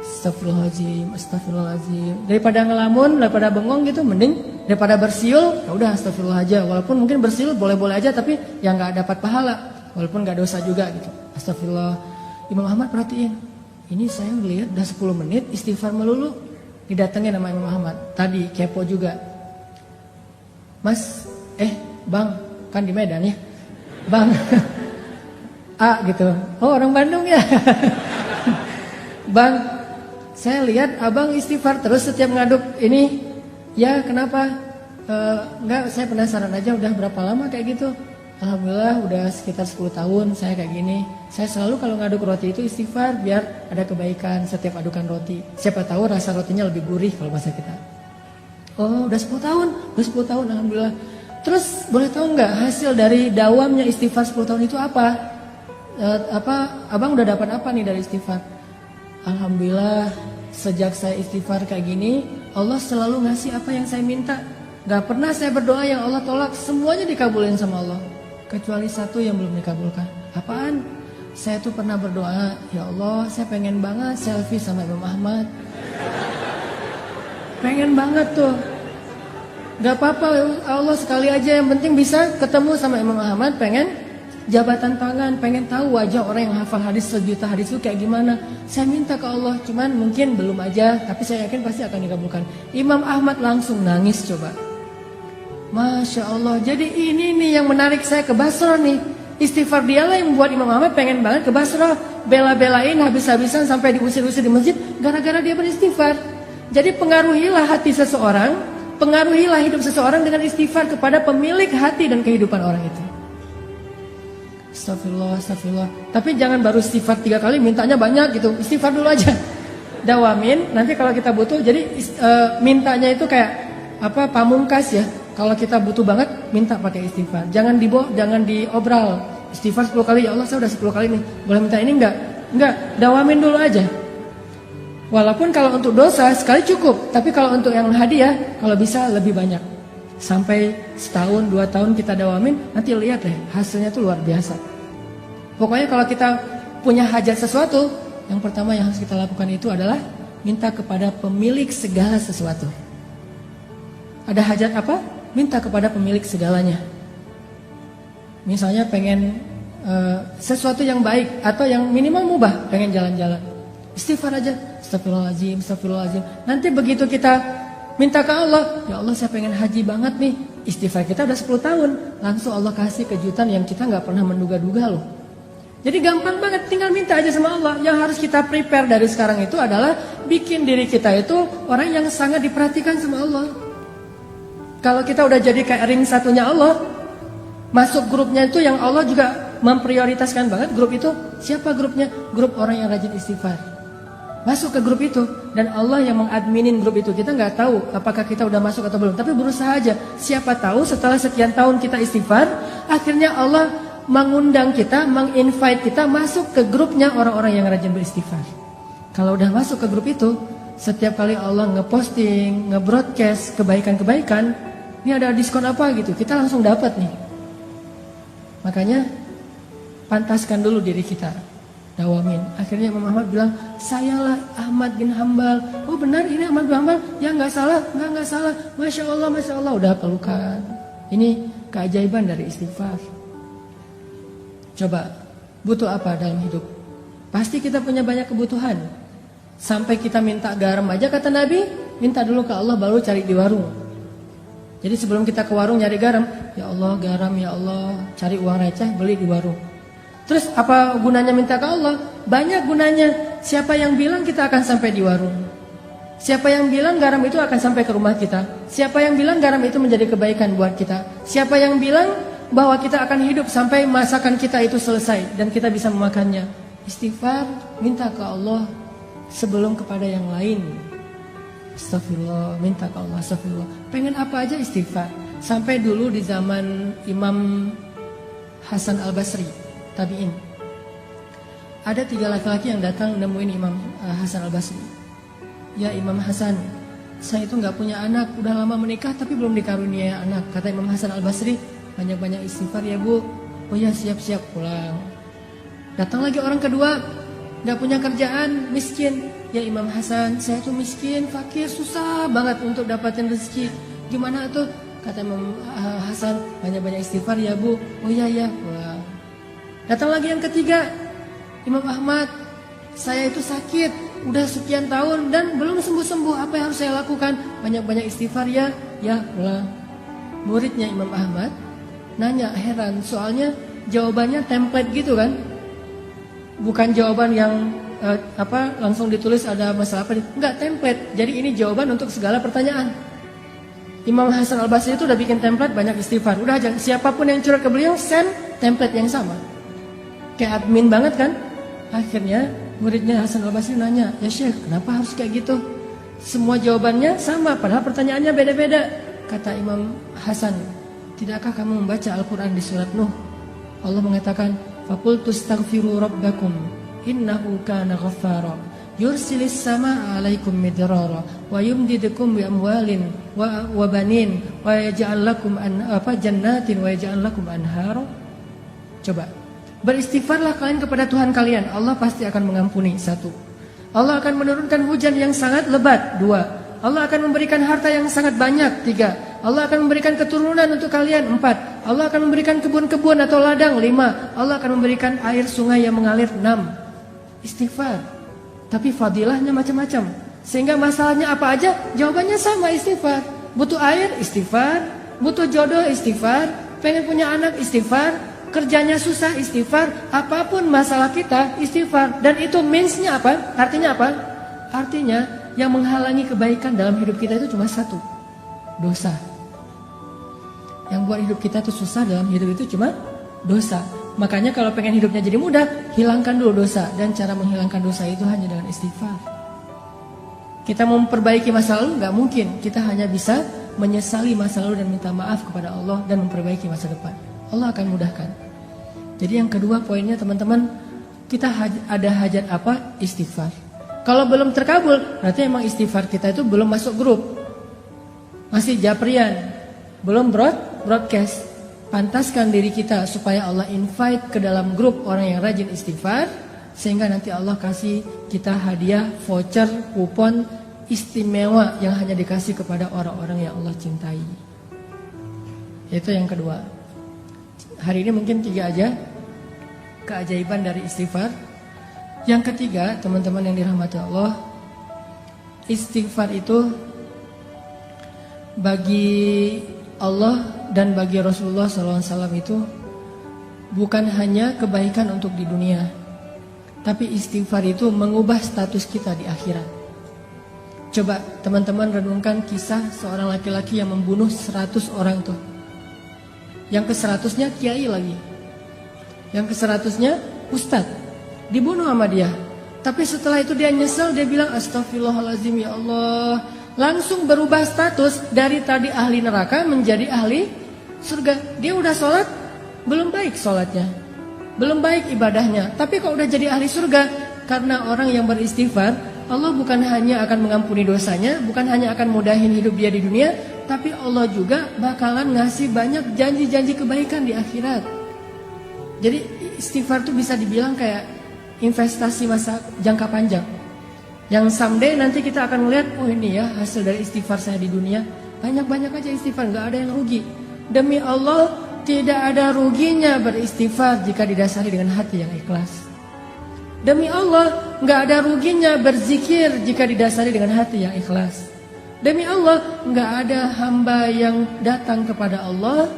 Astagfirullahaladzim, astagfirullahaladzim. Daripada ngelamun, daripada bengong gitu, mending daripada bersiul, ya udah astagfirullah aja. Walaupun mungkin bersiul boleh-boleh aja, tapi yang nggak dapat pahala, walaupun nggak dosa juga gitu. Astagfirullah. Imam Ahmad perhatiin, ini saya lihat udah 10 menit istighfar melulu. Didatengin sama Imam Ahmad. Tadi kepo juga. Mas, Bang, kan di Medan ya, Bang, A gitu. Oh orang Bandung ya. Bang, saya lihat abang istighfar terus setiap ngaduk ini. Ya kenapa? Enggak, saya penasaran aja udah berapa lama kayak gitu. Alhamdulillah udah sekitar 10 tahun saya kayak gini. Saya selalu kalau ngaduk roti itu istighfar biar ada kebaikan setiap adukan roti. Siapa tahu rasa rotinya lebih gurih kalau bahasa kita. Oh udah 10 tahun, udah 10 tahun alhamdulillah. Terus boleh tahu nggak hasil dari dawamnya istighfar 10 tahun itu apa? Abang udah dapat apa nih dari istighfar? Alhamdulillah sejak saya istighfar kayak gini, Allah selalu ngasih apa yang saya minta. Gak pernah saya berdoa yang Allah tolak, semuanya dikabulin sama Allah. Kecuali satu yang belum dikabulkan. Apaan? Saya tuh pernah berdoa, ya Allah saya pengen banget selfie sama Imam Ahmad. Pengen banget tuh. Gak apa-apa Allah sekali aja, yang penting bisa ketemu sama Imam Ahmad. Pengen jabatan tangan, pengen tahu wajah orang yang hafal hadis sejuta hadis itu kayak gimana. Saya minta ke Allah, cuman mungkin belum aja, tapi saya yakin pasti akan dikabulkan. Imam Ahmad langsung nangis coba. Masya Allah, jadi ini nih yang menarik saya ke Basrah nih. Istighfar dialah yang membuat Imam Ahmad pengen banget ke Basrah. Bela-belain habis-habisan sampai diusir-usir di masjid gara-gara dia beristighfar. Jadi pengaruhilah hati seseorang, pengaruhilah hidup seseorang dengan istighfar kepada pemilik hati dan kehidupan orang itu. Astagfirullah, astagfirullah. Tapi jangan baru istighfar 3 kali mintanya banyak gitu. Istighfar dulu aja. Dawamin, nanti kalau kita butuh, jadi mintanya itu kayak apa pamungkas ya. Kalau kita butuh banget, minta pakai istighfar. Jangan diobral. Istighfar 10 kali, ya Allah saya udah 10 kali nih. Boleh minta ini enggak? Enggak, dawamin dulu aja. Walaupun kalau untuk dosa sekali cukup, tapi kalau untuk yang hadiah, kalau bisa lebih banyak. Sampai setahun, 2 tahun kita dawamin, nanti lihat deh hasilnya tuh luar biasa. Pokoknya kalau kita punya hajat sesuatu, yang pertama yang harus kita lakukan itu adalah minta kepada pemilik segala sesuatu. Ada hajat apa? Minta kepada pemilik segalanya. Misalnya pengen sesuatu yang baik atau yang minimal mubah, pengen jalan-jalan. Istighfar aja, astagfirullahaladzim, astagfirullahaladzim. Nanti begitu kita minta ke Allah, ya Allah saya pengen haji banget nih. Istighfar kita udah 10 tahun, langsung Allah kasih kejutan yang kita gak pernah menduga-duga loh. Jadi gampang banget, tinggal minta aja sama Allah. Yang harus kita prepare dari sekarang itu adalah bikin diri kita itu orang yang sangat diperhatikan sama Allah. Kalau kita udah jadi kayak ring satunya Allah, masuk grupnya itu yang Allah juga memprioritaskan banget. Grup itu, siapa grupnya? Grup orang yang rajin istighfar. Masuk ke grup itu, dan Allah yang mengadminin grup itu. Kita nggak tahu apakah kita udah masuk atau belum, tapi berusaha aja. Siapa tahu setelah sekian tahun kita istighfar, akhirnya Allah mengundang kita, menginvite kita masuk ke grupnya orang-orang yang rajin beristighfar. Kalau udah masuk ke grup itu, setiap kali Allah ngeposting, ngebroadcast kebaikan-kebaikan, ini ada diskon apa gitu, kita langsung dapat nih. Makanya pantaskan dulu diri kita, dawamin. Akhirnya Imam Ahmad bilang, sayalah Ahmad bin Hambal. Oh benar ini Ahmad bin Hambal? Ya nggak salah, nggak salah. Masya Allah, udah pelukan. Ini keajaiban dari istighfar. Coba, butuh apa dalam hidup? Pasti kita punya banyak kebutuhan. Sampai kita minta garam aja, kata Nabi, minta dulu ke Allah baru cari di warung. Jadi sebelum kita ke warung nyari garam, ya Allah garam, ya Allah, cari uang receh beli di warung. Terus apa gunanya minta ke Allah? Banyak gunanya. Siapa yang bilang kita akan sampai di warung? Siapa yang bilang garam itu akan sampai ke rumah kita? Siapa yang bilang garam itu menjadi kebaikan buat kita? Siapa yang bilang bahwa kita akan hidup sampai masakan kita itu selesai dan kita bisa memakannya? Istighfar, minta ke Allah sebelum kepada yang lain. Astagfirullah, minta ke Allah, astagfirullah. Pengen apa aja istighfar. Sampai dulu di zaman Imam Hasan Al-Basri, tabi'in, ada 3 laki-laki yang datang nemuin Imam Hasan Al-Basri. Ya Imam Hasan, saya itu gak punya anak, udah lama menikah tapi belum dikaruniai anak. Kata Imam Hasan Al-Basri, banyak-banyak istighfar ya bu. Oh ya, siap-siap, pulang. Datang lagi orang kedua, gak punya kerjaan, miskin. Ya Imam Hasan, saya tuh miskin, fakir, susah banget untuk dapatin rezeki. Gimana tuh? Kata Imam Hasan, banyak-banyak istighfar ya bu. Oh iya ya, pulang. Datang lagi yang ketiga, Imam Ahmad, saya itu sakit, udah sekian tahun dan belum sembuh-sembuh. Apa yang harus saya lakukan? Banyak-banyak istighfar ya. Ya, pulang. Muridnya Imam Ahmad nanya, heran, soalnya jawabannya template gitu kan? Bukan jawaban yang langsung ditulis ada masalah apa? Enggak, template. Jadi ini jawaban untuk segala pertanyaan. Imam Hasan Al-Basri itu udah bikin template banyak istighfar. Udah aja, siapapun yang curhat ke beliau send template yang sama. Kayak admin banget kan? Akhirnya muridnya Hasan Al-Basri nanya, ya Syekh, kenapa harus kayak gitu? Semua jawabannya sama, padahal pertanyaannya beda-beda. Kata Imam Hasan, tidakkah kamu membaca Al-Quran di surat Nuh? Allah mengatakan, faqultu astaghfiru rabbakum innahu kana ghaffara yursilis samaa 'alaikum midrara wa yumdidukum bi amwalin wa banin wa yaj'al lakum jannatin wa yaj'al lakum anhara. Coba, beristighfarlah kalian kepada Tuhan kalian, Allah pasti akan mengampuni. 1. Allah akan menurunkan hujan yang sangat lebat. 2. Allah akan memberikan harta yang sangat banyak. 3. Allah akan memberikan keturunan untuk kalian. 4. Allah akan memberikan kebun-kebun atau ladang. 5. Allah akan memberikan air sungai yang mengalir. 6. Istighfar. Tapi fadilahnya macam-macam. Sehingga masalahnya apa aja, jawabannya sama, istighfar. Butuh air, istighfar. Butuh jodoh, istighfar. Pengen punya anak, istighfar. Kerjanya susah, istighfar. Apapun masalah kita, istighfar. Dan itu means-nya apa? Artinya apa? Artinya yang menghalangi kebaikan dalam hidup kita itu cuma 1, dosa. Yang buat hidup kita itu susah dalam hidup itu cuma dosa. Makanya kalau pengen hidupnya jadi mudah, hilangkan dulu dosa. Dan cara menghilangkan dosa itu hanya dengan istighfar. Kita mau memperbaiki masa lalu gak mungkin. Kita hanya bisa menyesali masa lalu dan minta maaf kepada Allah dan memperbaiki masa depan. Allah akan mudahkan. Jadi yang kedua poinnya teman-teman, kita ada hajat apa? Istighfar. Kalau belum terkabul, berarti emang istighfar kita itu belum masuk grup. Masih japrian, belum broadcast. Pantaskan diri kita supaya Allah invite ke dalam grup orang yang rajin istighfar, sehingga nanti Allah kasih kita hadiah, voucher, kupon istimewa yang hanya dikasih kepada orang-orang yang Allah cintai. Itu yang kedua. Hari ini mungkin 3 aja keajaiban dari istighfar. Yang ketiga, teman-teman yang dirahmati Allah, istighfar itu bagi Allah dan bagi Rasulullah SAW itu bukan hanya kebaikan untuk di dunia, tapi istighfar itu mengubah status kita di akhirat. Coba teman-teman renungkan kisah seorang laki-laki yang membunuh 100 orang tuh. Yang ke-100-nya kiai lagi. Yang ke-100-nya ustadz. Dibunuh sama dia. Tapi setelah itu dia nyesel, dia bilang astagfirullahaladzim ya Allah. Langsung berubah status dari tadi ahli neraka menjadi ahli surga. Dia udah sholat, belum baik sholatnya, belum baik ibadahnya, tapi kok udah jadi ahli surga. Karena orang yang beristighfar, Allah bukan hanya akan mengampuni dosanya, bukan hanya akan mudahin hidup dia di dunia, tapi Allah juga bakalan ngasih banyak janji-janji kebaikan di akhirat. Jadi istighfar itu bisa dibilang kayak investasi masa jangka panjang, yang someday nanti kita akan melihat, oh ini ya hasil dari istighfar saya di dunia. Banyak-banyak aja istighfar, gak ada yang rugi. Demi Allah, tidak ada ruginya beristighfar jika didasari dengan hati yang ikhlas. Demi Allah, nggak ada ruginya berzikir jika didasari dengan hati yang ikhlas. Demi Allah, nggak ada hamba yang datang kepada Allah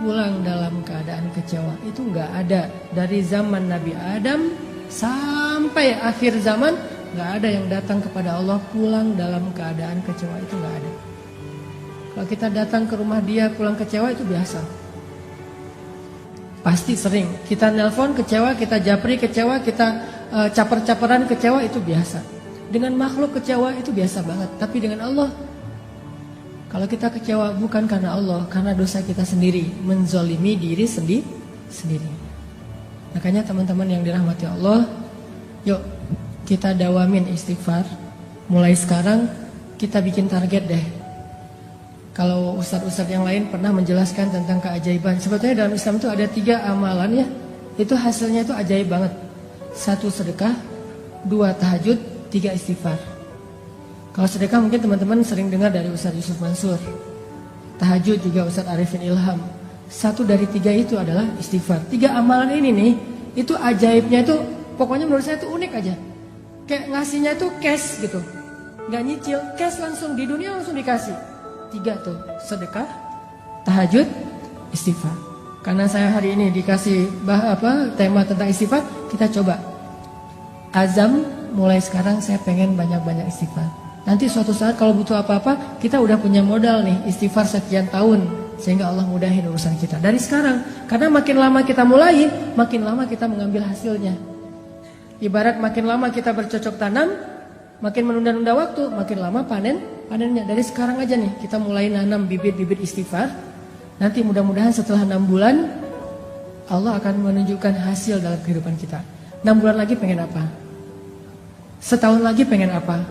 pulang dalam keadaan kecewa. Itu nggak ada. Dari zaman Nabi Adam sampai akhir zaman, nggak ada yang datang kepada Allah pulang dalam keadaan kecewa. Itu nggak ada. Kalau kita datang ke rumah dia pulang kecewa, itu biasa. Pasti sering. Kita nelpon kecewa, kita japri kecewa, kita caper-caperan kecewa, itu biasa. Dengan makhluk kecewa itu biasa banget. Tapi dengan Allah, kalau kita kecewa bukan karena Allah, karena dosa kita sendiri, menzolimi diri sendiri. Makanya teman-teman yang dirahmati Allah, yuk kita dawamin istighfar. Mulai sekarang kita bikin target deh. Kalau ustadz-ustadz yang lain pernah menjelaskan tentang keajaiban. Sebetulnya dalam Islam itu ada 3 amalan ya. Itu hasilnya itu ajaib banget. 1 sedekah, 2 tahajud, 3 istighfar. Kalau sedekah mungkin teman-teman sering dengar dari Ustadz Yusuf Mansur. Tahajud juga Ustadz Arifin Ilham. 1 dari 3 itu adalah istighfar. 3 amalan ini nih, itu ajaibnya itu pokoknya menurut saya itu unik aja. Kayak ngasihnya itu cash gitu. Gak nyicil, cash langsung di dunia langsung dikasih. 3 tuh, sedekah, tahajud, istighfar. Karena saya hari ini dikasih tema tentang istighfar, kita coba azam mulai sekarang saya pengen banyak-banyak istighfar. Nanti suatu saat kalau butuh apa-apa, kita udah punya modal nih, istighfar sekian tahun, sehingga Allah mudahin urusan kita dari sekarang. Karena makin lama kita mulai, makin lama kita mengambil hasilnya. Ibarat makin lama kita bercocok tanam, makin menunda-nunda waktu, makin lama panennya. Dari sekarang aja nih, kita mulai nanam bibit-bibit istighfar. Nanti mudah-mudahan setelah 6 bulan, Allah akan menunjukkan hasil dalam kehidupan kita. 6 bulan lagi pengen apa? Setahun lagi pengen apa?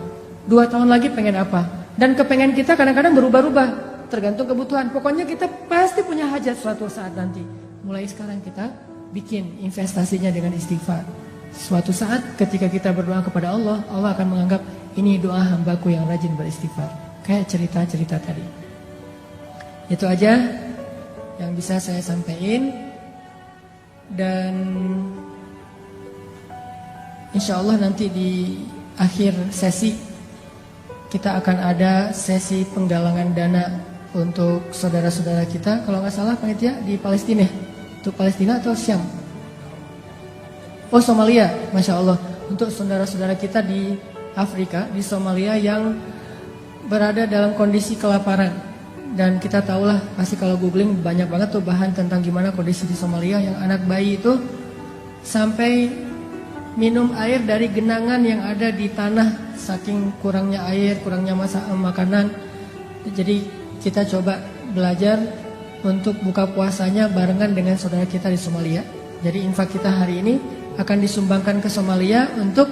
2 tahun lagi pengen apa? Dan kepengen kita kadang-kadang berubah-ubah, tergantung kebutuhan. Pokoknya kita pasti punya hajat suatu saat nanti. Mulai sekarang kita bikin investasinya dengan istighfar. Suatu saat ketika kita berdoa kepada Allah, Allah akan menganggap ini doa hambaku yang rajin beristighfar. Kayak cerita-cerita tadi. Itu aja yang bisa saya sampaikan. Dan insya Allah nanti di akhir sesi kita akan ada sesi penggalangan dana untuk saudara-saudara kita. Kalau nggak salah panitia di Palestina. Untuk Palestina atau Syam? Oh, Somalia, Masya Allah. Untuk saudara-saudara kita di Afrika, di Somalia yang berada dalam kondisi kelaparan. Dan kita tahulah, pasti kalau googling banyak banget tuh bahan tentang gimana kondisi di Somalia. Yang anak bayi itu sampai minum air dari genangan yang ada di tanah, saking kurangnya air, kurangnya makanan. Jadi kita coba belajar untuk buka puasanya barengan dengan saudara kita di Somalia. Jadi infak kita hari ini akan disumbangkan ke Somalia untuk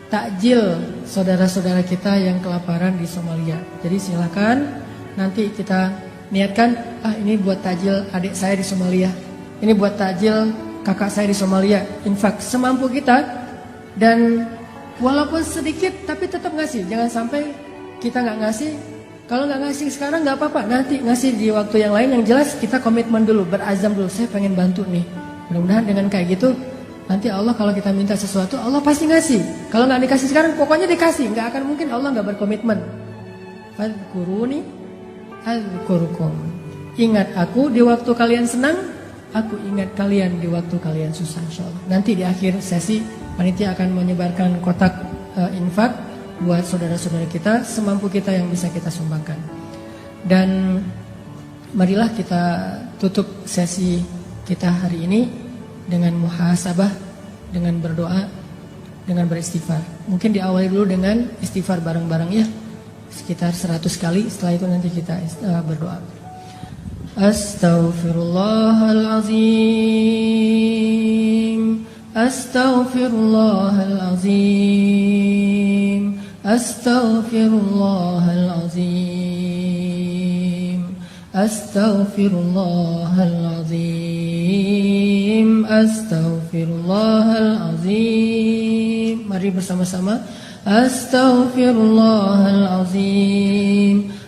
takjil saudara-saudara kita yang kelaparan di Somalia. Jadi silakan nanti kita niatkan, ini buat takjil adik saya di Somalia, ini buat takjil kakak saya di Somalia. Infak semampu kita, dan walaupun sedikit tapi tetap ngasih. Jangan sampai kita nggak ngasih. Kalau nggak ngasih sekarang nggak apa-apa, nanti ngasih di waktu yang lain. Yang jelas kita komitmen dulu, berazam dulu, saya pengen bantu nih. Mudah-mudahan dengan kayak gitu nanti Allah kalau kita minta sesuatu, Allah pasti ngasih. Kalau nggak dikasih sekarang, pokoknya dikasih. Nggak akan mungkin Allah nggak berkomitmen. Fadhkuruni azkurukum. Ingat aku di waktu kalian senang, aku ingat kalian di waktu kalian susah, insyaallah. Nanti di akhir sesi panitia akan menyebarkan kotak infak buat saudara-saudara kita semampu kita yang bisa kita sumbangkan. Dan marilah kita tutup sesi kita hari ini dengan muhasabah, dengan berdoa, dengan beristighfar. Mungkin diawali dulu dengan istighfar bareng-bareng ya, sekitar 100 kali. Setelah itu nanti kita berdoa. Astaghfirullahalazim, astaghfirullahalazim, astaghfirullahalazim, astaghfirullahalazim, astaghfirullahalazim. Mari bersama-sama. Astaghfirullahalazim,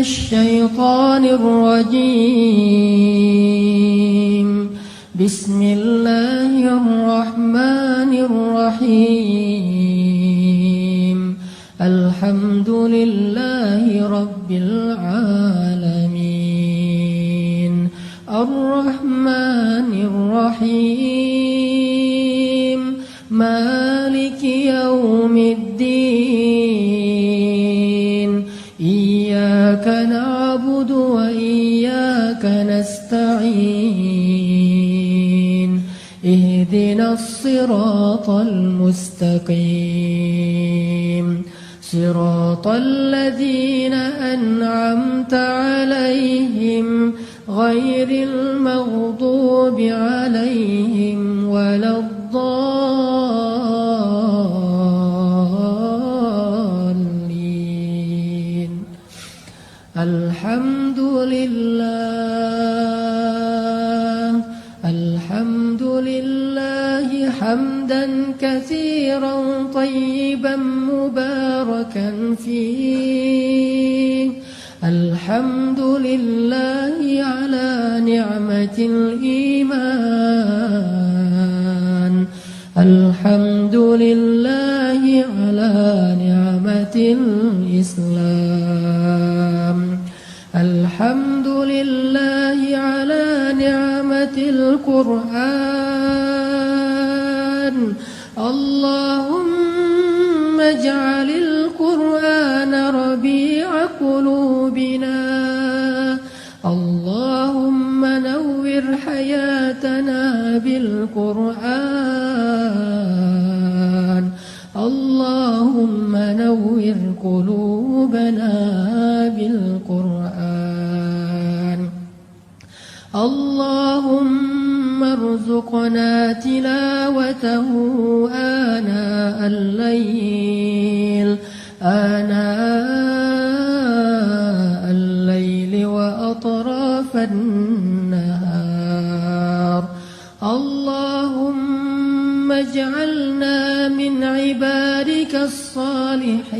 الشيطان الرجيم. بسم الله الرحمن الرحيم. الحمد لله رب العالمين. الرحمن الرحيم. مالك يوم الدين. إياك نعبد وإياك نستعين. اهدنا الصراط المستقيم. صراط الذين أنعمت عليهم غير المغضوب عليهم ولا الضالين. الحمد لله حمدا كثيرا طيبا مباركا فيه. الحمد لله على نعمة الإيمان. الحمد لله على نعمة الإسلام. الحمد لله على نعمة القرآن. اللهم اجعل القرآن ربيع قلوبنا. اللهم نور حياتنا بالقرآن. اللهم نور قلوبنا بالقرآن. اللهم ارزقنا تلاوته آناء الليل وأطراف النهار. اللهم اجعلنا من عبادك الصالحين.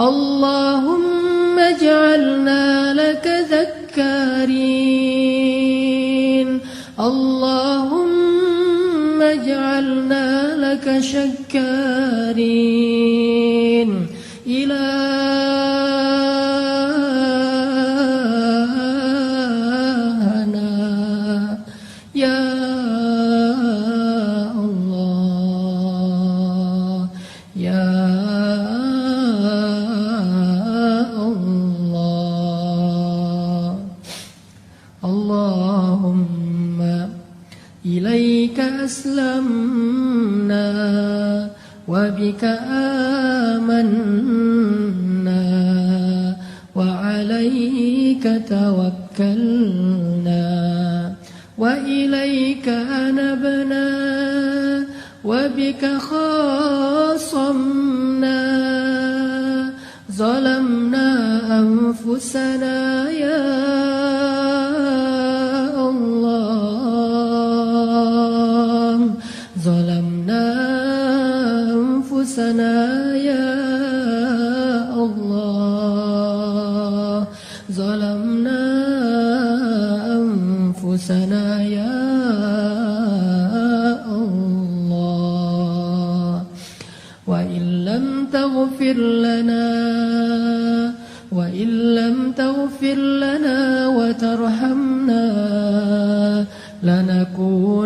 اللهم اجعلنا لك ذكارين. اللهم اجعلنا لك شكارين. إلهنا يا الله يا الله. اللهم إليك أسلمنا وبك آمنا وعليك توكلنا وإليك أنبنا وبك خاصمنا. ظلمنا أنفسنا يا الله. ظلمنا أنفسنا يا الله. ظلمنا أنفسنا يا الله. وإن لم تغفر لنا وترحمنا لنكون